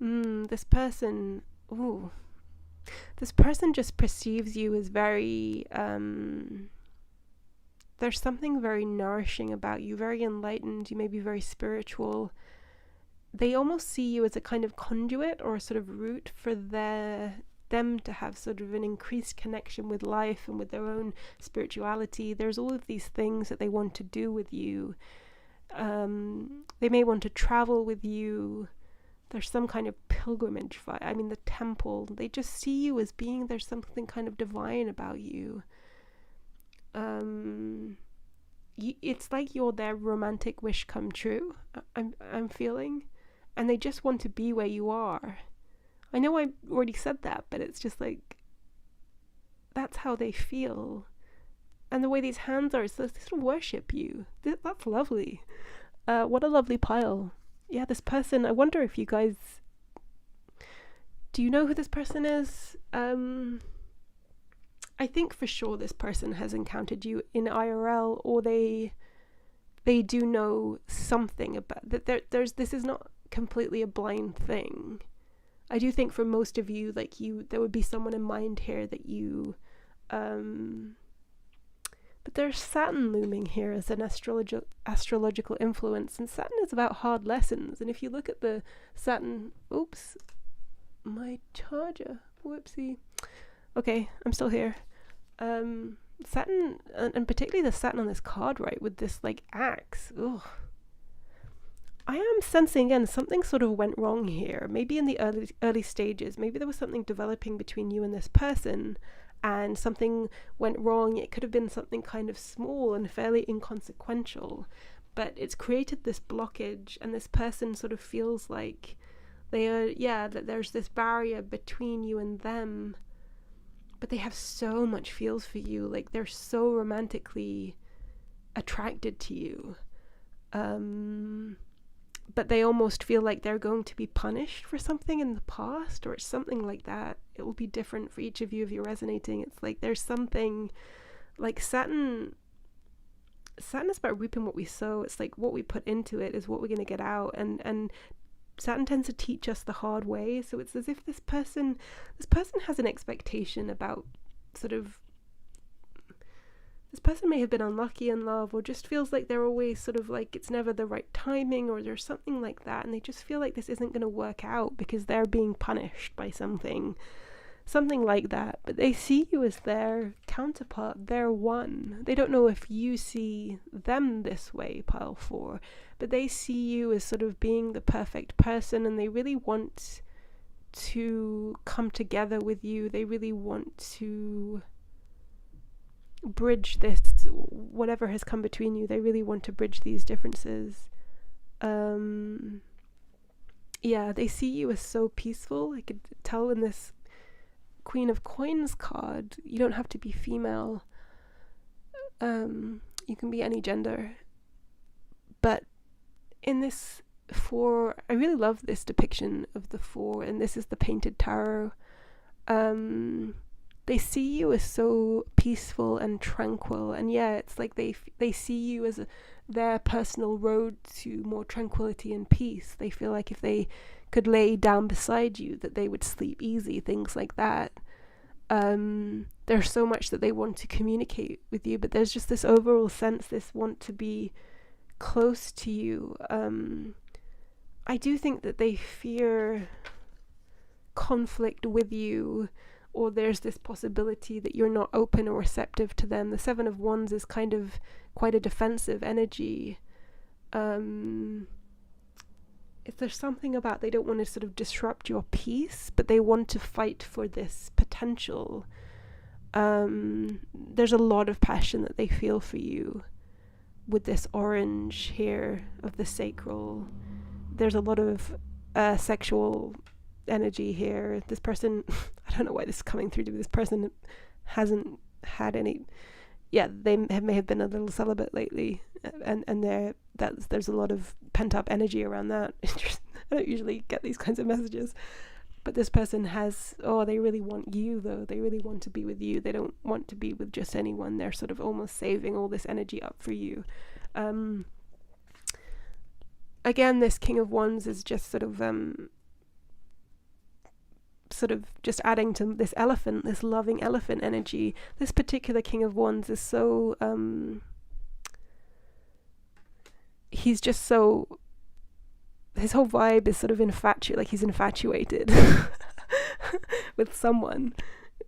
This person just perceives you as very there's something very nourishing about you, very enlightened. You may be very spiritual. They almost see you as a kind of conduit or a sort of route for them to have sort of an increased connection with life and with their own spirituality. There's all of these things that they want to do with you. They may want to travel with you. There's some kind of pilgrimage vibe. I mean, the temple, they just see you as being, there's something kind of divine about you. It's like you're their romantic wish come true, I'm feeling. And they just want to be where you are. I know I already said that, but it's just like, that's how they feel. And the way these hands are, it's they sort of worship you. That's lovely. What a lovely pile. Yeah, this person, I wonder if you guys, do you know who this person is? I think for sure this person has encountered you in IRL, or they do know something about that. This is not completely a blind thing. I do think for most of you, like there would be someone in mind here that you, but there's Saturn looming here as an astrological influence, and Saturn is about hard lessons. And if you look at the Saturn, oops, my charger, whoopsie. Okay, I'm still here. Saturn, and particularly the Saturn on this card, right, with this like axe. Ugh. I am sensing again something sort of went wrong here. Maybe in the early stages, maybe there was something developing between you and this person, and something went wrong. It could have been something kind of small and fairly inconsequential, but it's created this blockage, and this person sort of feels like that there's this barrier between you and them. But they have so much feels for you, like they're so romantically attracted to you. But they almost feel like they're going to be punished for something in the past, or it's something like that. It will be different for each of you if you're resonating. It's like there's something, like Saturn is about reaping what we sow. It's like what we put into it is what we're going to get out, and Saturn tends to teach us the hard way. So it's as if this person has an expectation about sort of, this person may have been unlucky in love, or just feels like they're always sort of like it's never the right timing, or there's something like that, and they just feel like this isn't going to work out because they're being punished by something like that. But they see you as their counterpart, their one. They don't know if you see them this way, pile 4, but they see you as sort of being the perfect person, and they really want to come together with you. They really want to bridge this, whatever has come between you. They really want to bridge these differences. They see you as so peaceful. I could tell in this Queen of Coins card, you don't have to be female. You can be any gender. But in this 4, I really love this depiction of the 4, and this is the painted tarot. They see you as so peaceful and tranquil, and it's like they see you as their personal road to more tranquility and peace. They feel like if they could lay down beside you, that they would sleep easy, things like that. There's so much that they want to communicate with you, but there's just this overall sense, this want to be close to you. I do think that they fear conflict with you, or there's this possibility that you're not open or receptive to them. The 7 of Wands is kind of quite a defensive energy. If there's something about they don't want to sort of disrupt your peace, but they want to fight for this potential. There's a lot of passion that they feel for you with this orange here of the sacral. There's a lot of sexual energy here. This person, I don't know why this is coming through to me. This person hasn't had any, they may have been a little celibate lately, and there's a lot of pent-up energy around that. I don't usually get these kinds of messages, but this person has, they really want you though. They really want to be with you. They don't want to be with just anyone. They're sort of almost saving all this energy up for you. Again, this King of Wands is just sort of just adding to this elephant, this loving elephant energy. This particular King of Wands is so, he's just so, his whole vibe is sort of he's infatuated with someone.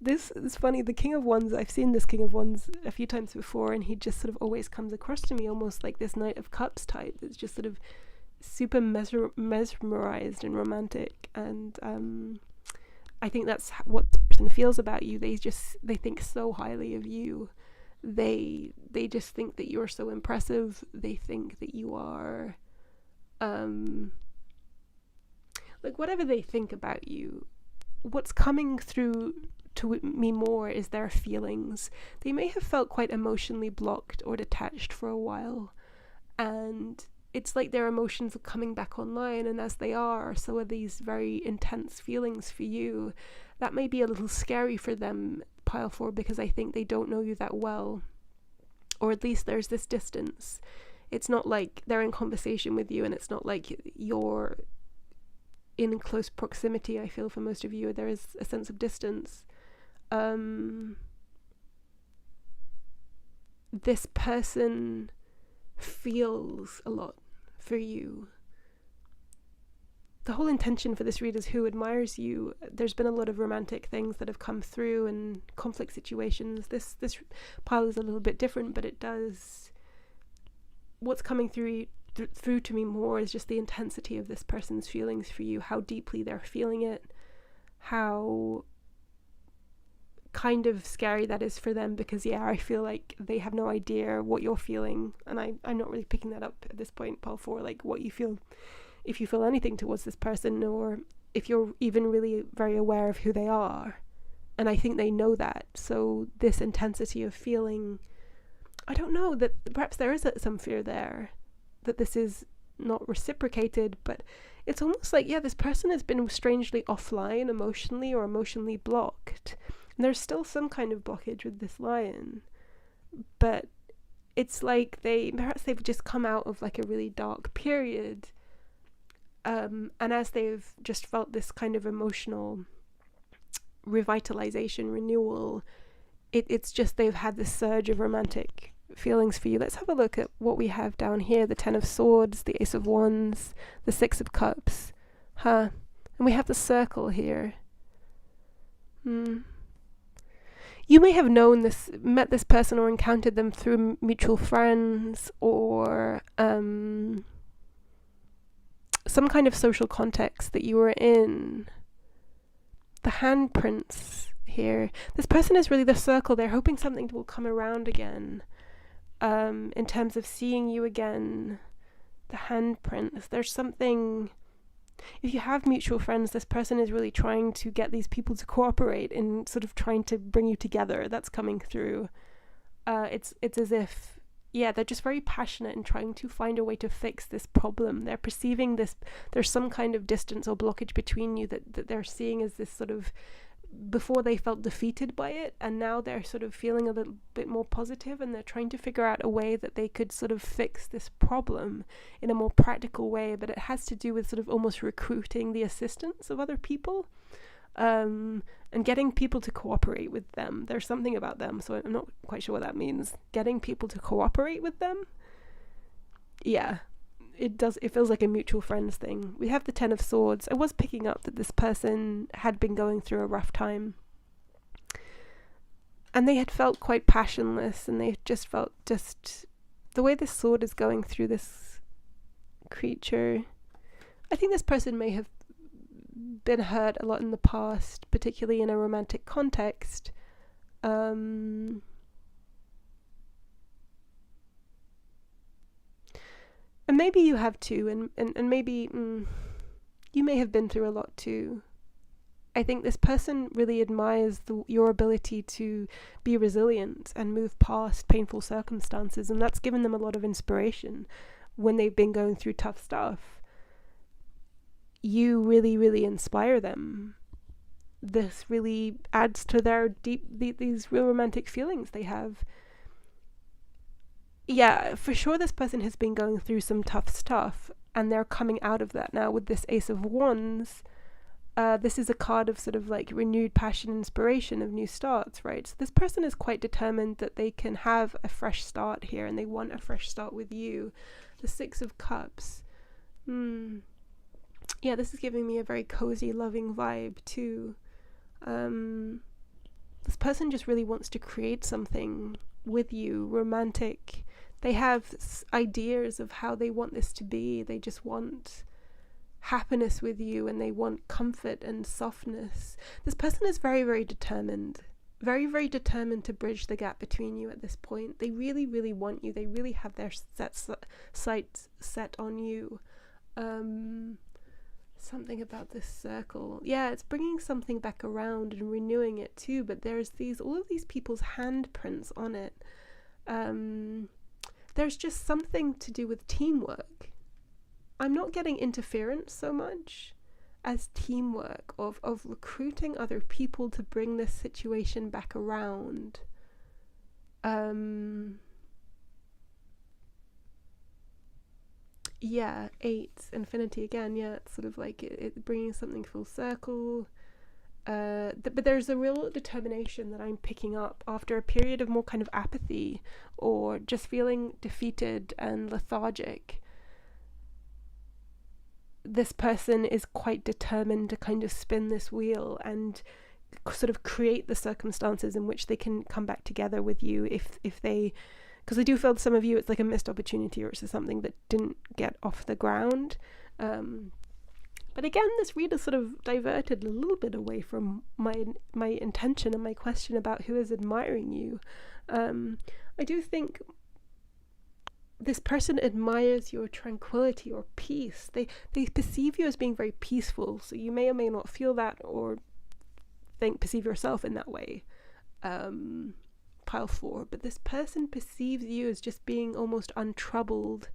This is funny, the King of Wands, I've seen this King of Wands a few times before, and he just sort of always comes across to me almost like this Knight of Cups type that's just sort of super mesmerized and romantic, and I think that's what the person feels about you. They think so highly of you. They just think that you're so impressive. They think that you are like, whatever they think about you, what's coming through to me more is their feelings. They may have felt quite emotionally blocked or detached for a while, and it's like their emotions are coming back online, and as they are, so are these very intense feelings for you. That may be a little scary for them, Pile 4, because I think they don't know you that well, or at least there's this distance. It's not like they're in conversation with you, and it's not like you're in close proximity. I feel for most of you there is a sense of distance. This person feels a lot for you. The whole intention for this read is who admires you. There's been a lot of romantic things that have come through and conflict situations. This pile is a little bit different, but it does, what's coming through to me more is just the intensity of this person's feelings for you, how deeply they're feeling it, how kind of scary that is for them, because I feel like they have no idea what you're feeling, and I'm not really picking that up at this point, Pile 4, like what you feel, if you feel anything towards this person, or if you're even really very aware of who they are. And I think they know that. So this intensity of feeling, I don't know, that perhaps there is some fear there that this is not reciprocated, but it's almost like, this person has been strangely offline emotionally or emotionally blocked. And there's still some kind of blockage with this lion, but it's like perhaps they've just come out of like a really dark period, and as they've just felt this kind of emotional revitalization, renewal, it's just they've had this surge of romantic feelings for you. Let's have a look at what we have down here: the 10 of Swords, the Ace of Wands, the 6 of Cups, and we have the Circle here. You may have met this person or encountered them through mutual friends, or some kind of social context that you were in. The handprints here. This person is really the Circle. They're hoping something will come around again, in terms of seeing you again. The handprints. There's something. If you have mutual friends, this person is really trying to get these people to cooperate and sort of trying to bring you together. That's coming through. It's as if, they're just very passionate and trying to find a way to fix this problem. They're perceiving this, there's some kind of distance or blockage between you that they're seeing as this sort of, before they felt defeated by it, and now they're sort of feeling a little bit more positive, and they're trying to figure out a way that they could sort of fix this problem in a more practical way. But it has to do with sort of almost recruiting the assistance of other people, and getting people to cooperate with them. There's something about them, so I'm not quite sure what that means. Getting people to cooperate with them. It feels like a mutual friends thing. We have the 10 of Swords. I was picking up that this person had been going through a rough time, and they had felt quite passionless, and they just felt the way this sword is going through this creature. I think this person may have been hurt a lot in the past, particularly in a romantic context, And maybe you have too, and maybe you may have been through a lot too. I think this person really admires your ability to be resilient and move past painful circumstances, and that's given them a lot of inspiration when they've been going through tough stuff. You really, really inspire them. This really adds to their these real romantic feelings they have. Yeah, for sure this person has been going through some tough stuff, and they're coming out of that now with this Ace of Wands. This is a card of sort of like renewed passion, inspiration, of new starts, right? So this person is quite determined that they can have a fresh start here, and they want a fresh start with you. The Six of Cups. Yeah, this is giving me a very cozy, loving vibe too. This person just really wants to create something with you, romantic. They have ideas of how they want this to be. They just want happiness with you, and they want comfort and softness. This person is very, very determined, very, very determined to bridge the gap between you at this point. They really, really want you. They really have their sights set on you. Something about this circle. Yeah, it's bringing something back around and renewing it too, but there's all of these people's handprints on it. There's just something to do with teamwork. I'm not getting interference so much as teamwork of recruiting other people to bring this situation back around. Yeah, 8, infinity again. Yeah, it's sort of like it bringing something full circle. But there's a real determination that I'm picking up after a period of more kind of apathy or just feeling defeated and lethargic. This person is quite determined to kind of spin this wheel and sort of create the circumstances in which they can come back together with you if they, because I do feel some of you it's like a missed opportunity, or it's something that didn't get off the ground. But again, this read is sort of diverted a little bit away from my intention and my question about who is admiring you. I do think this person admires your tranquility or peace. They perceive you as being very peaceful, so you may or may not feel that or perceive yourself in that way. Pile 4, but this person perceives you as just being almost untroubled,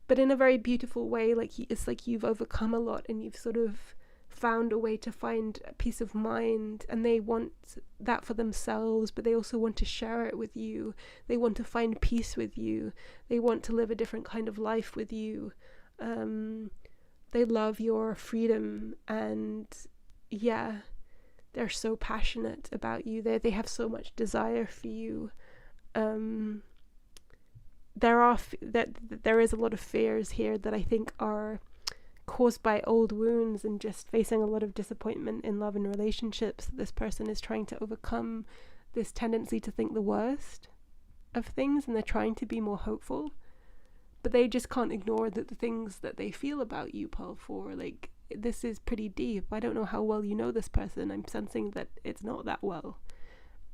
but in a very beautiful way. It's like you've overcome a lot and you've sort of found a way to find a peace of mind, and they want that for themselves, but they also want to share it with you. They want to find peace with you. They want to live a different kind of life with you. They love your freedom, and yeah, they're so passionate about you. They have so much desire for you. There is a lot of fears here that I think are caused by old wounds and just facing a lot of disappointment in love and relationships. This person is trying to overcome this tendency to think the worst of things, and they're trying to be more hopeful, but they just can't ignore the things that they feel about you, Pearl 4. Like, this is pretty deep. I don't know how well you know this person. I'm sensing that it's not that well.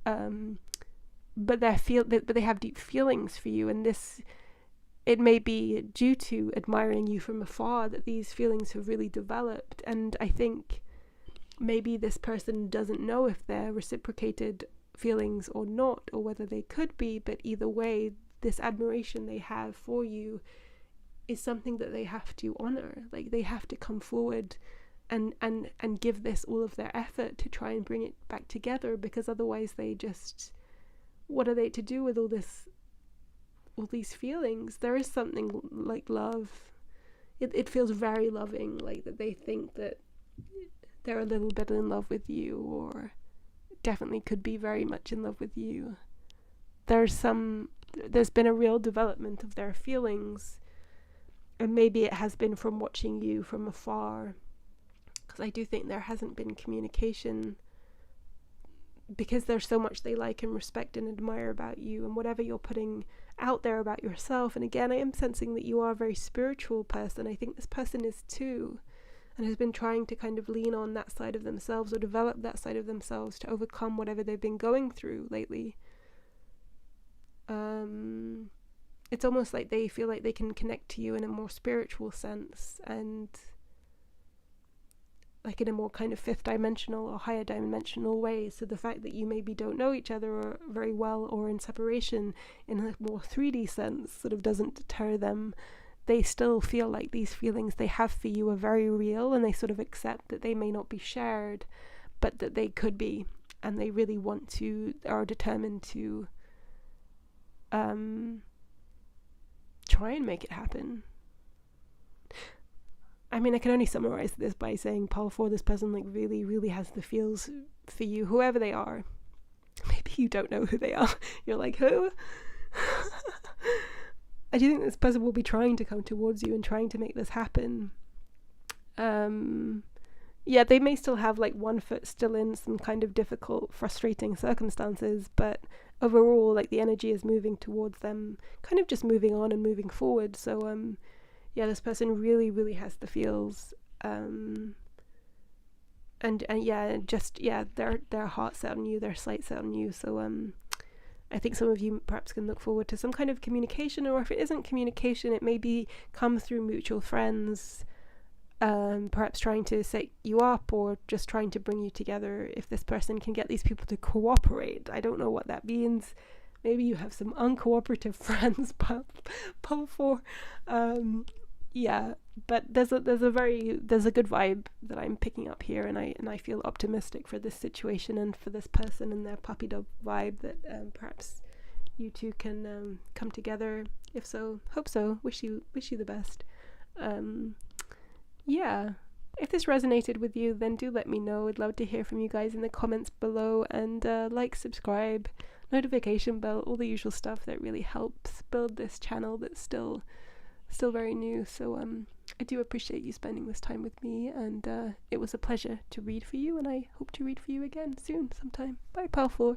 But they have deep feelings for you, and it may be due to admiring you from afar that these feelings have really developed. And I think maybe this person doesn't know if they're reciprocated feelings or not, or whether they could be, but either way, this admiration they have for you is something that they have to honor. Like, they have to come forward and give this all of their effort to try and bring it back together, because otherwise they just, what are they to do with all these feelings? There is something like love. It feels very loving, like that they think that they're a little bit in love with you, or definitely could be very much in love with you. There's been a real development of their feelings, and maybe it has been from watching you from afar, because I do think there hasn't been communication, because there's so much they like and respect and admire about you and whatever you're putting out there about yourself. And again, I am sensing that you are a very spiritual person. I think this person is too. and has been trying to kind of lean on that side of themselves or develop that side of themselves to overcome whatever they've been going through lately. It's almost like they feel like they can connect to you in a more spiritual sense, and like in a more kind of fifth dimensional or higher dimensional way. So the fact that you maybe don't know each other very well or in separation in a more 3D sense sort of doesn't deter them. They still feel like these feelings they have for you are very real, and they sort of accept that they may not be shared, but that they could be, and they really want to, are determined to try and make it happen. I mean, I can only summarize this by saying, Pile 4, this person like really, really has the feels for you, whoever they are. Maybe you don't know who they are. You're like, who? I do think this person will be trying to come towards you and trying to make this happen. Yeah, they may still have like one foot still in some kind of difficult, frustrating circumstances, but overall, like the energy is moving towards them, kind of just moving on and moving forward. So, yeah, this person really, really has the feels, and yeah, just their heart set on you, their sight set on you. So, I think some of you perhaps can look forward to some kind of communication, or if it isn't communication, it may be come through mutual friends, perhaps trying to set you up or just trying to bring you together. If this person can get these people to cooperate, I don't know what that means. Maybe you have some uncooperative friends, Pile 4. Yeah, but there's a good vibe that I'm picking up here, and I feel optimistic for this situation and for this person and their puppy dog vibe, that perhaps you two can come together. If so, hope so. Wish you the best. Yeah, if this resonated with you, then do let me know. I'd love to hear from you guys in the comments below, and like, subscribe, notification bell, all the usual stuff that really helps build this channel that's still very new. So I do appreciate you spending this time with me, and it was a pleasure to read for you, and I hope to read for you again soon sometime. Bye, Pile 4.